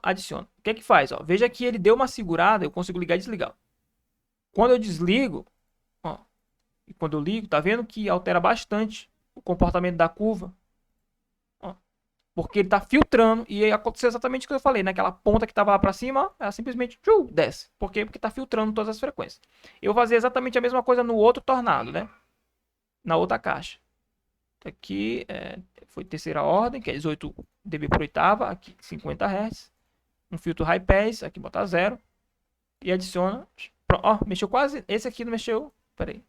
adiciona. O que é que faz? Ó? Veja que ele deu uma segurada, eu consigo ligar e desligar. Quando eu desligo, ó, e quando eu ligo, tá vendo que altera bastante o comportamento da curva? Ó, porque ele tá filtrando e aconteceu exatamente o que eu falei, né? Aquela ponta que tava lá para cima, ó, ela simplesmente desce. Por quê? Porque tá filtrando todas as frequências. Eu vou fazer exatamente a mesma coisa no outro tornado, né? Na outra caixa. Aqui foi terceira ordem, que é 18 dB por oitava, aqui 50 Hz. Um filtro high pass, aqui botar 0 e adiciona. Ó, mexeu quase. Esse aqui não mexeu. Pera aí.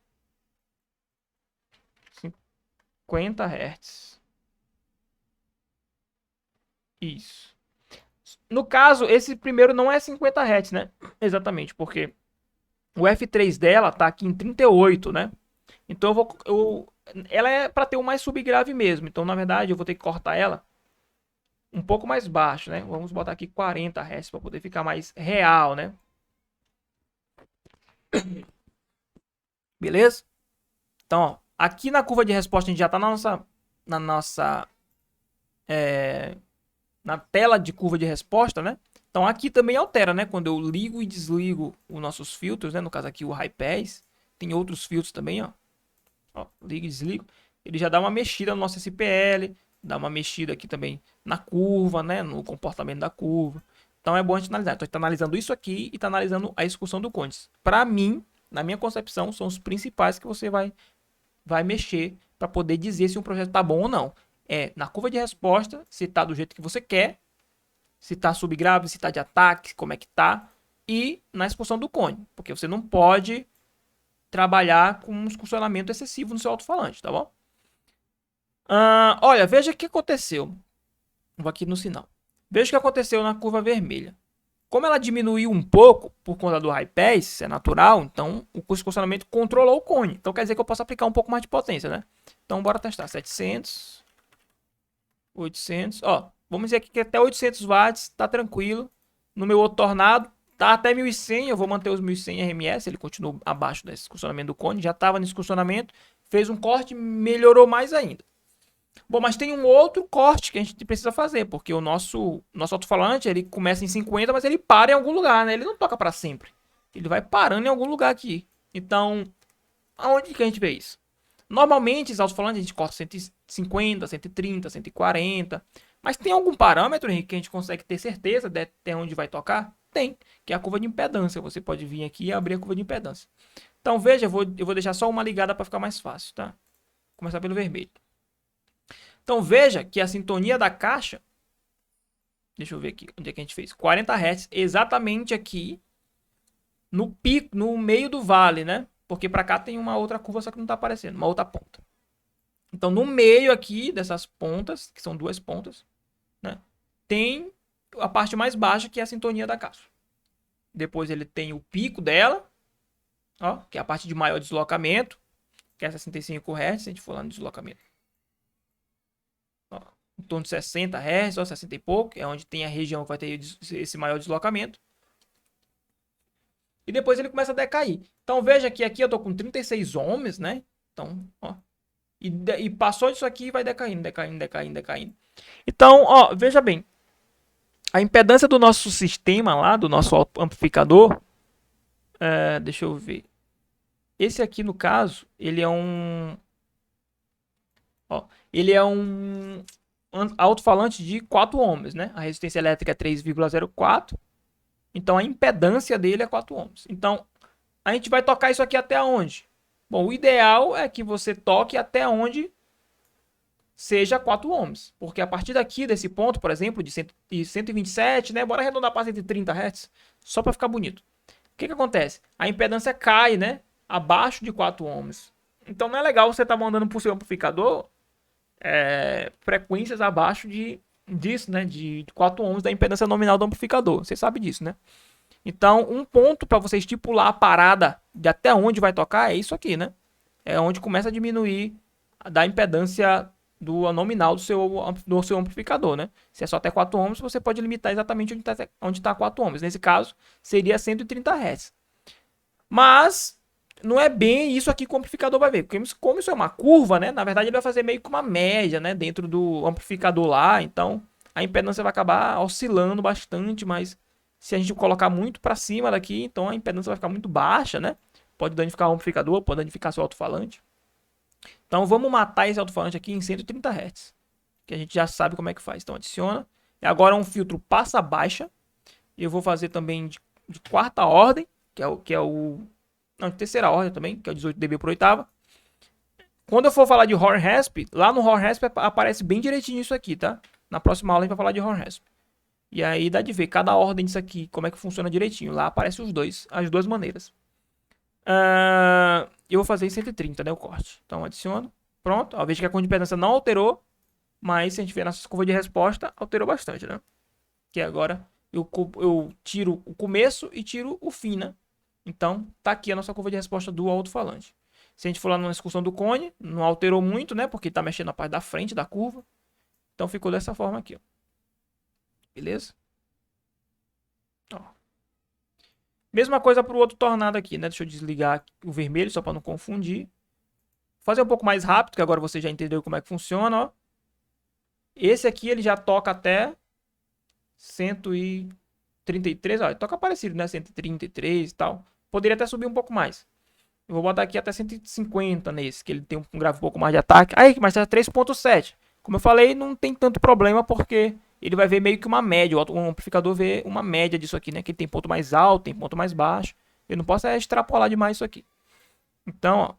50 Hz. Isso. No caso, esse primeiro não é 50 Hz, né? Exatamente, porque o F3 dela tá aqui em 38, né? Então ela é para ter um mais subgrave mesmo. Então, na verdade, eu vou ter que cortar ela um pouco mais baixo, né? Vamos botar aqui 40 Hz para poder ficar mais real, né? Beleza? Então, ó, aqui na curva de resposta a gente já está na tela de curva de resposta, né? Então aqui também altera, né? Quando eu ligo e desligo os nossos filtros, né? No caso aqui o high pass, tem outros filtros também, ó. Ó, liga e desliga. Ele já dá uma mexida no nosso SPL, dá uma mexida aqui também na curva, né? No comportamento da curva. Então é bom a gente analisar. Então a gente está analisando isso aqui e está analisando a execução do Condes. Para mim, na minha concepção, são os principais que você vai mexer para poder dizer se um projeto está bom ou não. É na curva de resposta, se está do jeito que você quer, se está subgrave, se está de ataque, como é que tá, e na execução do cone, porque você não pode trabalhar com um excursionamento excessivo no seu alto-falante, tá bom? Olha, veja o que aconteceu. Vou aqui no sinal. Veja o que aconteceu na curva vermelha. Como ela diminuiu um pouco por conta do high pass, é natural, então o excursionamento controlou o cone. Então quer dizer que eu posso aplicar um pouco mais de potência, né? Então bora testar. 700, 800, ó. Vamos dizer aqui que até 800 watts, tá tranquilo. No meu outro tornado, tá até 1100, eu vou manter os 1100 RMS, ele continua abaixo desse excursionamento do cone, já estava nesse excursionamento, fez um corte, melhorou mais ainda. Bom, mas tem um outro corte que a gente precisa fazer, porque o nosso alto-falante, ele começa em 50, mas ele para em algum lugar, né? Ele não toca para sempre. Ele vai parando em algum lugar aqui. Então, aonde que a gente vê isso? Normalmente, os alto-falantes a gente corta 150, 130, 140. Mas tem algum parâmetro, Henrique, que a gente consegue ter certeza de até onde vai tocar? Tem, que é a curva de impedância. Você pode vir aqui e abrir a curva de impedância. Então, veja, eu vou deixar só uma ligada para ficar mais fácil, tá? Vou começar pelo vermelho. Então, veja que a sintonia da caixa... Deixa eu ver aqui, onde é que a gente fez? 40 Hz, exatamente aqui no pico, no meio do vale, né? Porque para cá tem uma outra curva, só que não está aparecendo, uma outra ponta. Então, no meio aqui dessas pontas, que são duas pontas, né, tem a parte mais baixa, que é a sintonia da caixa. Depois ele tem o pico dela, ó, que é a parte de maior deslocamento, que é 65 Hz, se a gente for lá no deslocamento. Ó, em torno de 60 Hz, ó, 60 e pouco, é onde tem a região que vai ter esse maior deslocamento. E depois ele começa a decair. Então veja que aqui eu tô com 36 ohms, né? Então, ó, e passou disso aqui e vai decaindo, decaindo, decaindo, decaindo. Então, ó, veja bem. A impedância do nosso sistema lá, do nosso amplificador, deixa eu ver. Esse aqui, no caso, ele é um... Ó, ele é um alto-falante de 4 ohms, né? A resistência elétrica é 3,04. Então, a impedância dele é 4 ohms. Então, a gente vai tocar isso aqui até onde? Bom, o ideal é que você toque até onde seja 4 ohms. Porque a partir daqui, desse ponto, por exemplo, de 127, né? Bora arredondar para 130 Hz, só para ficar bonito. O que acontece? A impedância cai, né? Abaixo de 4 ohms. Então não é legal você estar mandando para o seu amplificador frequências abaixo disso, né? De 4 ohms da impedância nominal do amplificador. Você sabe disso, né? Então, um ponto para você estipular a parada de até onde vai tocar é isso aqui, né? É onde começa a diminuir da impedância do nominal do seu amplificador, né? Se é só até 4 ohms, você pode limitar exatamente onde está 4 ohms. Nesse caso, seria 130 Hz. Mas não é bem isso aqui que o amplificador vai ver. Porque como isso é uma curva, né? Na verdade, ele vai fazer meio que uma média, né? Dentro do amplificador lá. Então, a impedância vai acabar oscilando bastante, mas se a gente colocar muito para cima daqui, então a impedância vai ficar muito baixa, né? Pode danificar o amplificador, pode danificar seu alto-falante. Então vamos matar esse alto-falante aqui em 130 Hz, que a gente já sabe como é que faz. Então adiciona. E agora um filtro passa baixa. Eu vou fazer também de quarta ordem, não, de terceira ordem também, que é o 18 dB por oitava. Quando eu for falar de horn rasp, lá no horn rasp aparece bem direitinho isso aqui, tá? Na próxima aula a gente vai falar de horn rasp. E aí dá de ver cada ordem disso aqui, como é que funciona direitinho. Lá aparece as duas maneiras. Eu vou fazer em 130, né, o corte. Então adiciono. Pronto. Ó, veja que a curva de impedância não alterou, mas se a gente ver nossa curva de resposta, alterou bastante, né? Que agora eu tiro o começo e tiro o fim, né? Então tá aqui a nossa curva de resposta do alto-falante. Se a gente for lá na execução do cone, não alterou muito, né? Porque tá mexendo na parte da frente da curva. Então ficou dessa forma aqui, ó. Beleza? Ó. Mesma coisa para o outro tornado aqui, né? Deixa eu desligar o vermelho só para não confundir. Vou fazer um pouco mais rápido, que agora você já entendeu como é que funciona, ó. Esse aqui ele já toca até 133, ó. Toca parecido, né? 133 e tal. Poderia até subir um pouco mais. Eu vou botar aqui até 150 nesse, que ele tem um grave um pouco mais de ataque. Aí, mas tá 3.7. Como eu falei, não tem tanto problema, porque ele vai ver meio que uma média. O amplificador vê uma média disso aqui, né? Que ele tem ponto mais alto, tem ponto mais baixo. Eu não posso extrapolar demais isso aqui. Então, ó.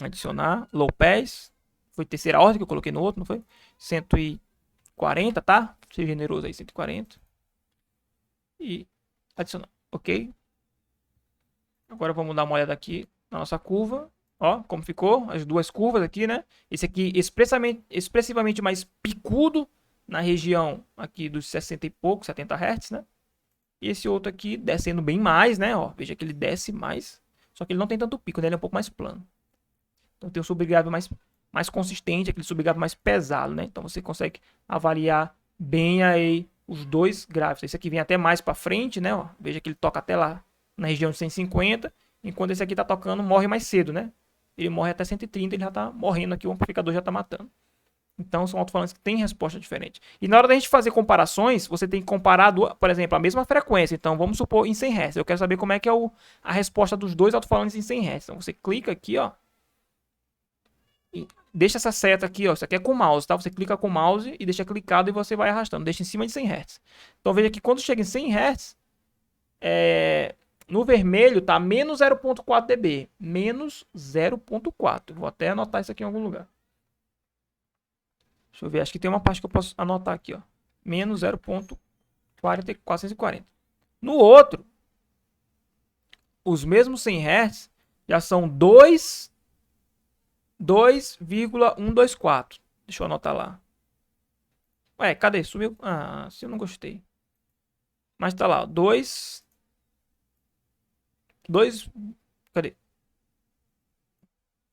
Adicionar. Low pass. Foi terceira ordem que eu coloquei no outro, não foi? 140, tá? Seja generoso aí, 140. E adicionar. Ok? Agora vamos dar uma olhada aqui na nossa curva. Ó, como ficou. As duas curvas aqui, né? Esse aqui expressivamente mais picudo na região aqui dos 60 e pouco, 70 Hz, né? E esse outro aqui descendo bem mais, né? Ó, veja que ele desce mais. Só que ele não tem tanto pico, né? Ele é um pouco mais plano. Então tem um subgrave mais consistente, aquele subgrave mais pesado, né? Então você consegue avaliar bem aí os dois graves. Esse aqui vem até mais para frente, né? Ó, veja que ele toca até lá na região de 150, enquanto esse aqui tá tocando, morre mais cedo, né? Ele morre até 130, ele já tá morrendo aqui, o amplificador já tá matando. Então são alto-falantes que têm resposta diferente. E na hora da gente fazer comparações, você tem que comparar, por exemplo, a mesma frequência. Então vamos supor em 100 Hz. Eu quero saber como é que é a resposta dos dois alto-falantes em 100 Hz. Então você clica aqui, ó. E deixa essa seta aqui, ó. Isso aqui é com o mouse, tá? Você clica com o mouse e deixa clicado e você vai arrastando. Deixa em cima de 100 Hz. Então veja que quando chega em 100 Hz, no vermelho tá menos 0.4 dB. Menos 0.4. Vou até anotar isso aqui em algum lugar. Deixa eu ver, acho que tem uma parte que eu posso anotar aqui, ó. Menos 0.440. No outro, os mesmos 100 Hz já são 2,124. Deixa eu anotar lá. Ué, cadê? Sumiu? Ah, se eu não gostei. Mas tá lá, ó. 2... Cadê?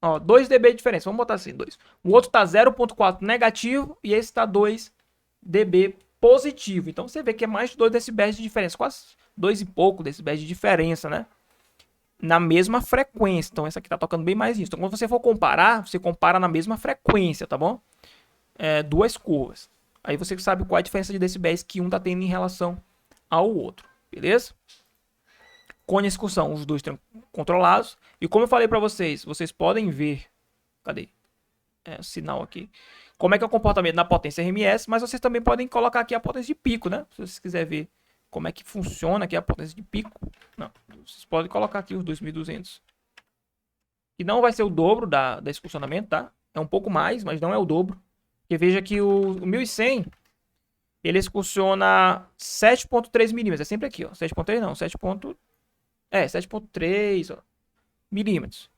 Ó, 2 dB de diferença. Vamos botar assim, 2. O outro tá 0.4 negativo e esse tá 2 dB positivo. Então você vê que é mais de 2 decibéis de diferença. Quase 2 e pouco decibéis de diferença, né? Na mesma frequência. Então essa aqui tá tocando bem mais isso. Então quando você for comparar, você compara na mesma frequência, tá bom? Duas curvas. Aí você sabe qual é a diferença de decibéis que um tá tendo em relação ao outro. Beleza? Cone e excursão, os dois estão controlados. E como eu falei para vocês, vocês podem ver. Cadê? O sinal aqui. Como é que é o comportamento na potência RMS, mas vocês também podem colocar aqui a potência de pico, né? Se vocês quiserem ver como é que funciona aqui a potência de pico. Não, vocês podem colocar aqui os 2200. E não vai ser o dobro da excursionamento, tá? É um pouco mais, mas não é o dobro. Porque veja que o 1100, ele excursiona 7.3 milímetros. É sempre aqui, ó. 7.3 não, 7.3 milímetros.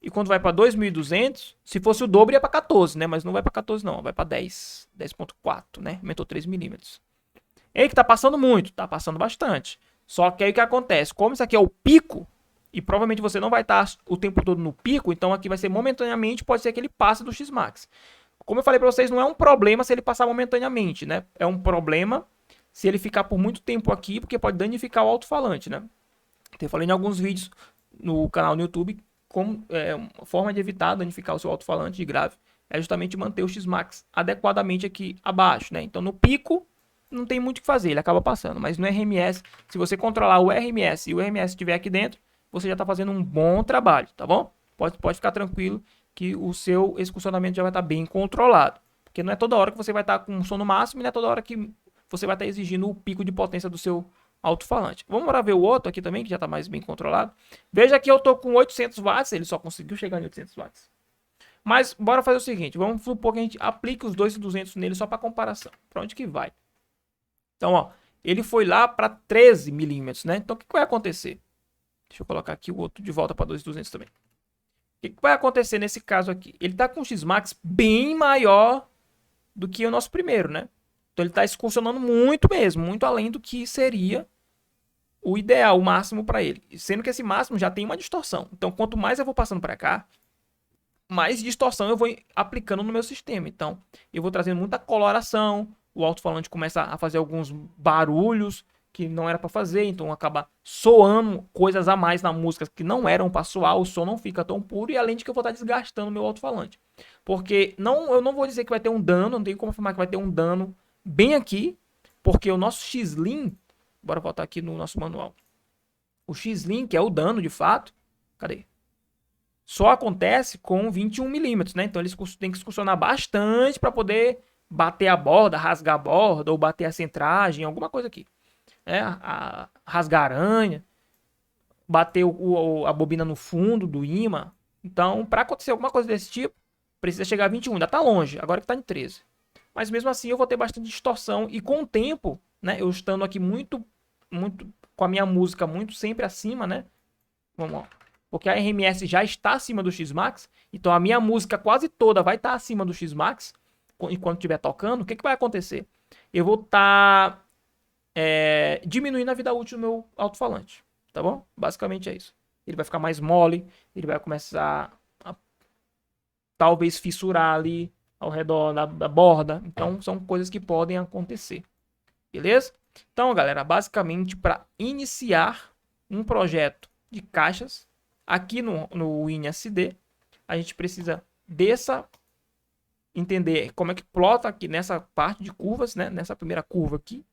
E quando vai para 2200, se fosse o dobro ia para 14, né? Mas não vai para 14 não, vai para 10, 10.4, né? Aumentou 3 milímetros. E aí que tá passando muito, tá passando bastante. Só que aí o que acontece? Como isso aqui é o pico, e provavelmente você não vai estar o tempo todo no pico, então aqui vai ser momentaneamente, pode ser que ele passe do X-Max. Como eu falei para vocês, não é um problema se ele passar momentaneamente, né? É um problema se ele ficar por muito tempo aqui, porque pode danificar o alto-falante, né? Eu falei em alguns vídeos no canal no YouTube como uma forma de evitar danificar o seu alto-falante de grave é justamente manter o X-Max adequadamente aqui abaixo, né? Então no pico não tem muito o que fazer, ele acaba passando, mas no RMS, se você controlar o RMS e o RMS estiver aqui dentro, você já está fazendo um bom trabalho, tá bom? Pode ficar tranquilo que o seu excursionamento já vai estar bem controlado, porque não é toda hora que você vai estar com um som no máximo e não é toda hora que você vai estar exigindo o pico de potência do seu alto-falante. Vamos para ver o outro aqui também, que já está mais bem controlado. Veja que eu estou com 800 watts, ele só conseguiu chegar em 800 watts. Mas bora fazer o seguinte, vamos supor que a gente aplique os 2.200 nele só para comparação. Para onde que vai? Então, ó, ele foi lá para 13 milímetros, né? Então, o que vai acontecer? Deixa eu colocar aqui o outro de volta para 2.200 também. O que vai acontecer nesse caso aqui? Ele está com um X-Max bem maior do que o nosso primeiro, né? Então, ele está excursionando muito mesmo, muito além do que seria o ideal, o máximo para ele. Sendo que esse máximo já tem uma distorção. Então, quanto mais eu vou passando para cá, mais distorção eu vou aplicando no meu sistema. Então, eu vou trazendo muita coloração, o alto-falante começa a fazer alguns barulhos que não era para fazer, então acaba soando coisas a mais na música que não eram para soar, o som não fica tão puro, e além de que eu vou estar desgastando o meu alto-falante. Porque eu não vou dizer que vai ter um dano, não tenho como afirmar que vai ter um dano bem aqui, porque o nosso X-Lin, bora voltar aqui no nosso manual, o X-Lin, que é o dano de fato, Cadê? Só acontece com 21 milímetros, né? Então eles têm que excursionar bastante para poder bater a borda, rasgar a borda ou bater a centragem, alguma coisa aqui. Rasgar a aranha, bater a bobina no fundo do ímã. Então, para acontecer alguma coisa desse tipo, precisa chegar a 21. Ainda está longe, agora que está em 13. Mas mesmo assim eu vou ter bastante distorção. E com o tempo, né? Eu estando aqui muito com a minha música muito sempre acima, né? Vamos lá. Porque a RMS já está acima do X-Max. Então a minha música quase toda vai estar acima do X-Max. Enquanto estiver tocando, o que vai acontecer? Eu vou estar diminuindo a vida útil do meu alto-falante. Tá bom? Basicamente é isso. Ele vai ficar mais mole. Ele vai começar a talvez fissurar ali ao redor da borda. Então são coisas que podem acontecer. Beleza? Então, galera, basicamente para iniciar um projeto de caixas aqui no WinSD, a gente precisa entender como é que plota aqui nessa parte de curvas, né? Nessa primeira curva aqui,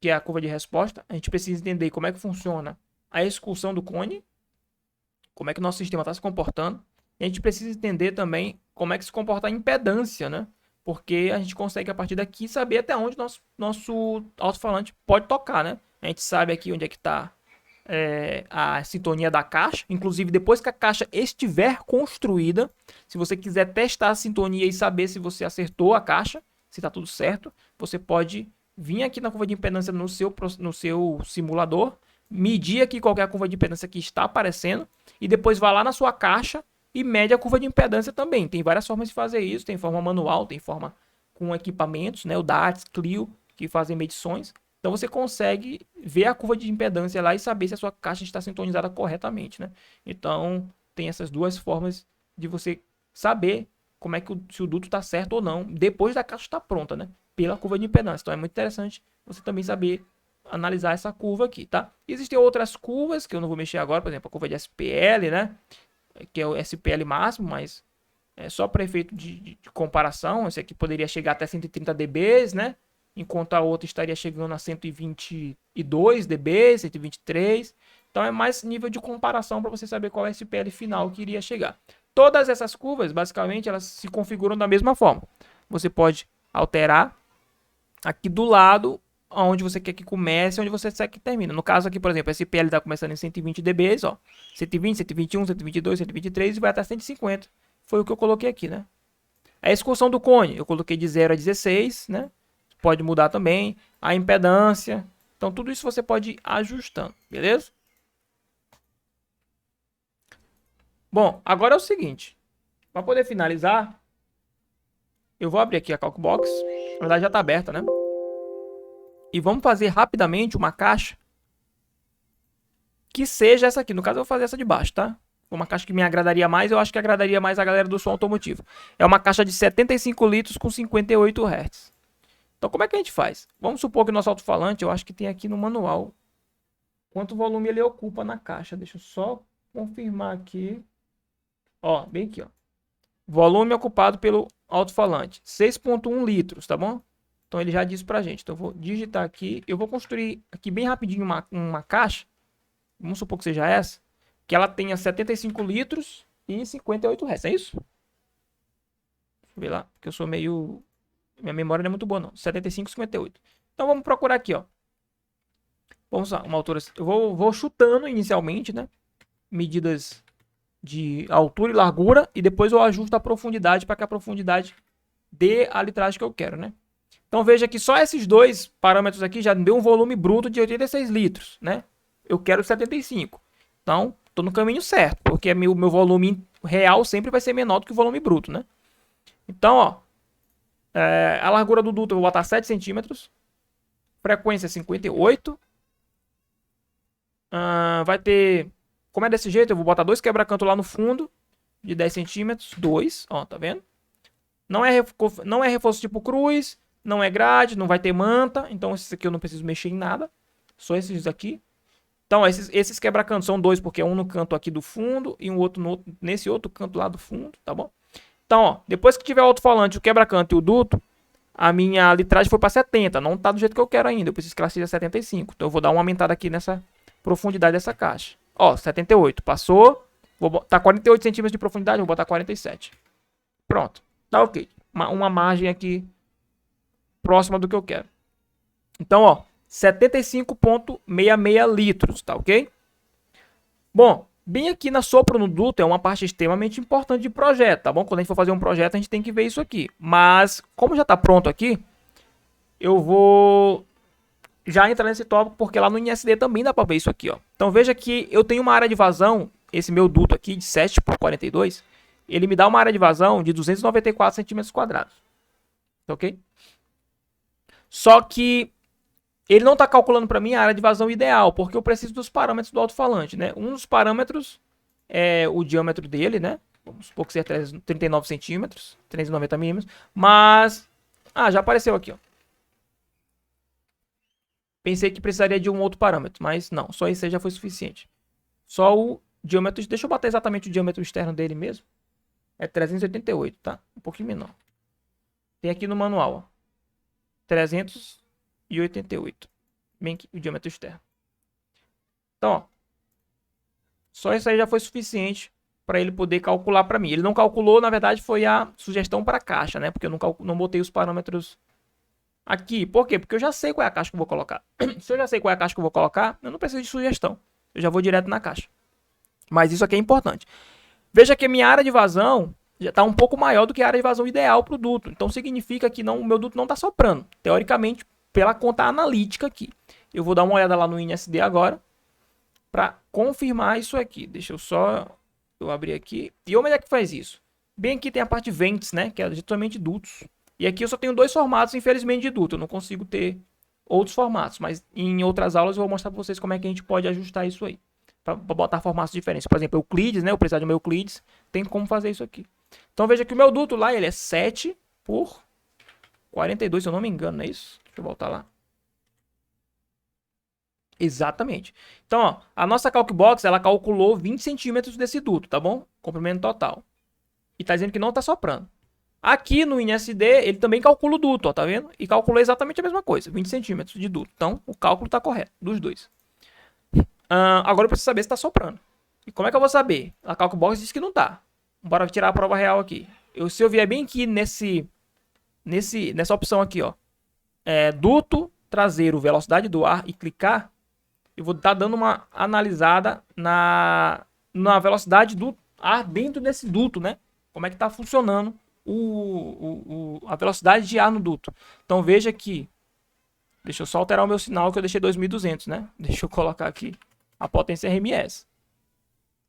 que é a curva de resposta. A gente precisa entender como é que funciona a excursão do cone, como é que o nosso sistema está se comportando. E a gente precisa entender também como é que se comporta a impedância, né? Porque a gente consegue, a partir daqui, saber até onde nosso alto-falante pode tocar, né? A gente sabe aqui onde é que está a sintonia da caixa. Inclusive, depois que a caixa estiver construída, se você quiser testar a sintonia e saber se você acertou a caixa, se está tudo certo, você pode vir aqui na curva de impedância no seu simulador, medir aqui qual é a curva de impedância que está aparecendo e depois vá lá na sua caixa e mede a curva de impedância também. Tem várias formas de fazer isso. Tem forma manual, tem forma com equipamentos, né? O DARTS, Clio, que fazem medições. Então você consegue ver a curva de impedância lá e saber se a sua caixa está sintonizada corretamente, né? Então tem essas duas formas de você saber como é que se o duto está certo ou não depois da caixa estar pronta, né? Pela curva de impedância. Então é muito interessante você também saber analisar essa curva aqui, tá? Existem outras curvas que eu não vou mexer agora, por exemplo, a curva de SPL, né? Que é o SPL máximo, mas é só para efeito de comparação. Esse aqui poderia chegar até 130 dB, né? Enquanto a outra estaria chegando a 122 dB, 123. Então é mais nível de comparação para você saber qual é o SPL final que iria chegar. Todas essas curvas, basicamente, elas se configuram da mesma forma. Você pode alterar aqui do lado onde você quer que comece, onde você quer que termine. No caso aqui, por exemplo, esse SPL está começando em 120 dB, ó. 120, 121, 122, 123 e vai até 150. Foi o que eu coloquei aqui, né? A excursão do cone, eu coloquei de 0 a 16, né? Pode mudar também. A impedância. Então, tudo isso você pode ir ajustando, beleza? Bom, agora é o seguinte. Para poder finalizar, eu vou abrir aqui a CalcBox. Na verdade, já está aberta, né? E vamos fazer rapidamente uma caixa que seja essa aqui. No caso, eu vou fazer essa de baixo, tá? Uma caixa que me agradaria mais, eu acho que agradaria mais a galera do som automotivo. É uma caixa de 75 litros com 58 Hz. Então, como é que a gente faz? Vamos supor que o nosso alto-falante, eu acho que tem aqui no manual quanto volume ele ocupa na caixa. Deixa eu só confirmar aqui. Ó, bem aqui, ó. Volume ocupado pelo alto-falante, 6,1 litros, tá bom? Então ele já disse pra gente. Então eu vou digitar aqui. Eu vou construir aqui bem rapidinho uma caixa. Vamos supor que seja essa. Que ela tenha 75 litros e 58 Hz. É isso? Deixa eu ver lá. Porque eu sou meio... Minha memória não é muito boa, não. 75 e 58. Então vamos procurar aqui, ó. Vamos lá. Uma altura... Eu vou chutando inicialmente, né? Medidas de altura e largura. E depois eu ajusto a profundidade para que a profundidade dê a litragem que eu quero, né? Então veja que só esses dois parâmetros aqui já deu um volume bruto de 86 litros, né? Eu quero 75. Então, estou no caminho certo, porque meu volume real sempre vai ser menor do que o volume bruto, né? Então, ó, a largura do duto eu vou botar 7 centímetros. Frequência 58. Vai ter... Como é desse jeito, eu vou botar 2 quebra-canto lá no fundo de 10 centímetros. 2, ó, tá vendo? Não é reforço tipo cruz. Não é grade, não vai ter manta. Então esses aqui eu não preciso mexer em nada. Só esses aqui. Então esses quebra-cantos são 2, porque é um no canto aqui do fundo e um outro nesse outro canto lá do fundo, tá bom? Então, ó, depois que tiver o alto-falante, o quebra-canto e o duto, a minha litragem foi para 70. Não tá do jeito que eu quero ainda. Eu preciso que ela seja 75. Então eu vou dar uma aumentada aqui nessa profundidade dessa caixa. Ó, 78. Passou. Vou botar 48 centímetros de profundidade, vou botar 47. Pronto. Tá ok. Uma margem aqui próxima do que eu quero. Então, ó, 75,66 litros, tá ok? Bom, bem aqui na sopro no duto é uma parte extremamente importante de projeto, tá bom? Quando a gente for fazer um projeto, a gente tem que ver isso aqui. Mas, como já tá pronto aqui, eu vou já entrar nesse tópico, porque lá no INSD também dá pra ver isso aqui, ó. Então, veja que eu tenho uma área de vazão, esse meu duto aqui, de 7 por 42, ele me dá uma área de vazão de 294 centímetros quadrados, tá ok? Só que ele não está calculando para mim a área de vazão ideal, porque eu preciso dos parâmetros do alto-falante, né? Um dos parâmetros é o diâmetro dele, né? Vamos supor que seja 39 centímetros, 390 milímetros, mas... Ah, já apareceu aqui, ó. Pensei que precisaria de um outro parâmetro, mas não, só esse aí já foi suficiente. Só o diâmetro... Deixa eu botar exatamente o diâmetro externo dele mesmo. É 388, tá? Um pouquinho menor. Tem aqui no manual, ó. 388. Bem aqui, o diâmetro externo. Então, ó. Só isso aí já foi suficiente para ele poder calcular para mim. Ele não calculou, na verdade, foi a sugestão para a caixa, né? Porque eu não botei os parâmetros aqui. Por quê? Porque eu já sei qual é a caixa que eu vou colocar. Se eu já sei qual é a caixa que eu vou colocar, eu não preciso de sugestão. Eu já vou direto na caixa. Mas isso aqui é importante. Veja que a minha área de vazão já está um pouco maior do que a área de vazão ideal para o duto. Então significa que o meu duto não está soprando. Teoricamente, pela conta analítica aqui. Eu vou dar uma olhada lá no INSD agora para confirmar isso aqui. Deixa eu abrir aqui. E onde é que faz isso? Bem aqui tem a parte de ventes, né? Que é justamente dutos. E aqui eu só tenho dois formatos, infelizmente, de duto. Eu não consigo ter outros formatos. Mas em outras aulas eu vou mostrar para vocês como é que a gente pode ajustar isso aí. Para botar formatos diferentes. Por exemplo, Euclides, né? Eu precisar de um Euclides. Tem como fazer isso aqui. Então veja que o meu duto lá, ele é 7 por 42, se eu não me engano, não é isso? Deixa eu voltar lá. Exatamente. Então, ó, a nossa Calcbox, ela calculou 20 centímetros desse duto, tá bom? Comprimento total. E tá dizendo que não tá soprando. Aqui no INSD, ele também calcula o duto, ó, tá vendo? E calculou exatamente a mesma coisa, 20 centímetros de duto. Então, o cálculo tá correto, dos dois. Agora eu preciso saber se tá soprando. E como é que eu vou saber? A Calcbox diz que não tá. Bora tirar a prova real aqui. Se eu vier bem aqui nessa opção aqui, ó. Duto traseiro, velocidade do ar e clicar, eu vou estar dando uma analisada na velocidade do ar dentro desse duto, né? Como é que está funcionando a velocidade de ar no duto. Então veja que, deixa eu só alterar o meu sinal que eu deixei 2200, né? Deixa eu colocar aqui a potência RMS.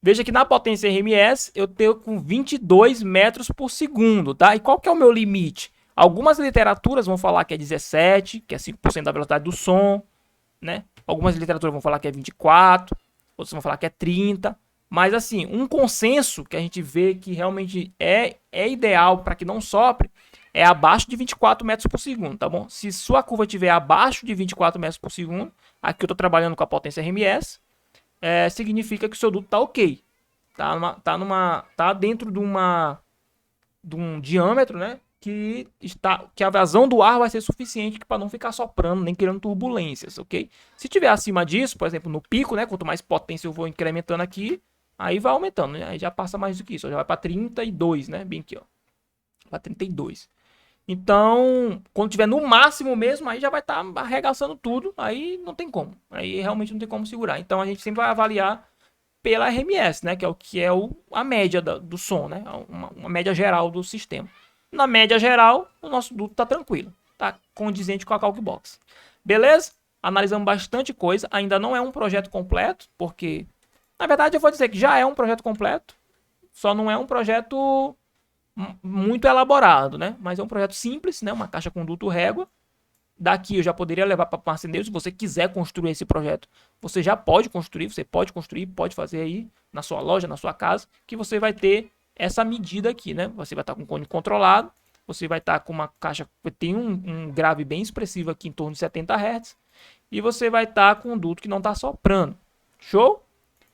Veja que na potência RMS eu tenho com 22 metros por segundo, tá? E qual que é o meu limite? Algumas literaturas vão falar que é 17, que é 5% da velocidade do som, né? Algumas literaturas vão falar que é 24, outras vão falar que é 30. Mas assim, um consenso que a gente vê que realmente é ideal para que não sopre é abaixo de 24 metros por segundo, tá bom? Se sua curva estiver abaixo de 24 metros por segundo, aqui eu estou trabalhando com a potência RMS, significa que o seu duto está ok. Tá dentro de um diâmetro, né? Que a vazão do ar vai ser suficiente para não ficar soprando, nem criando turbulências, ok? Se tiver acima disso, por exemplo, no pico, né? Quanto mais potência eu vou incrementando aqui, aí vai aumentando, né? Aí já passa mais do que isso, já vai para 32, né? Bem aqui, ó. Para 32. Então, quando tiver no máximo mesmo, aí já vai estar arregaçando tudo, aí não tem como. Aí realmente não tem como segurar. Então a gente sempre vai avaliar pela RMS, né? Que é a média do som, né? Uma média geral do sistema. Na média geral, o nosso duto tá tranquilo, tá condizente com a Calcbox. Beleza? Analisamos bastante coisa, ainda não é um projeto completo, porque, na verdade, eu vou dizer que já é um projeto completo, só não é um projeto muito elaborado, né? Mas é um projeto simples, né? Uma caixa com duto régua. Daqui eu já poderia levar para marceneiro. Se você quiser construir esse projeto, você já pode construir, pode fazer aí na sua loja, na sua casa, que você vai ter essa medida aqui, né? Você vai estar com o cone controlado, você vai estar com uma caixa que tem um grave bem expressivo aqui em torno de 70 Hz, e você vai estar com um duto que não está soprando. Show?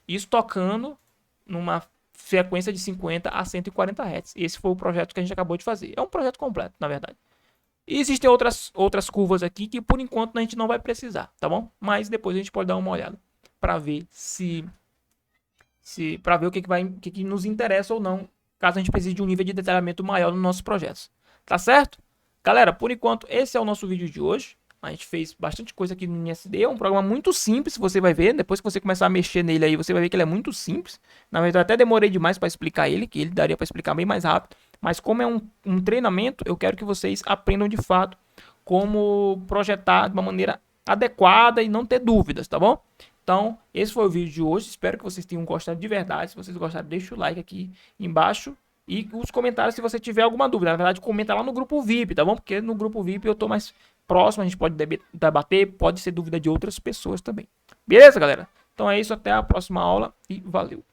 Isso tocando numa frequência de 50 a 140 Hz. Esse foi o projeto que a gente acabou de fazer. É um projeto completo, na verdade. E existem outras curvas aqui que por enquanto a gente não vai precisar, tá bom? Mas depois a gente pode dar uma olhada para ver se para ver o que nos interessa ou não, caso a gente precise de um nível de detalhamento maior nos nossos projetos. Tá certo? Galera, por enquanto, esse é o nosso vídeo de hoje. A gente fez bastante coisa aqui no INSD. É um programa muito simples, você vai ver. Depois que você começar a mexer nele aí, você vai ver que ele é muito simples. Na verdade, eu até demorei demais para explicar ele, que ele daria para explicar bem mais rápido. Mas como é um treinamento, eu quero que vocês aprendam de fato como projetar de uma maneira adequada e não ter dúvidas, tá bom? Então, esse foi o vídeo de hoje. Espero que vocês tenham gostado de verdade. Se vocês gostaram, deixa o like aqui embaixo. E os comentários se você tiver alguma dúvida. Na verdade, comenta lá no grupo VIP, tá bom? Porque no grupo VIP eu tô mais próximo, a gente pode debater, pode ser dúvida de outras pessoas também. Beleza, galera? Então é isso, até a próxima aula e valeu!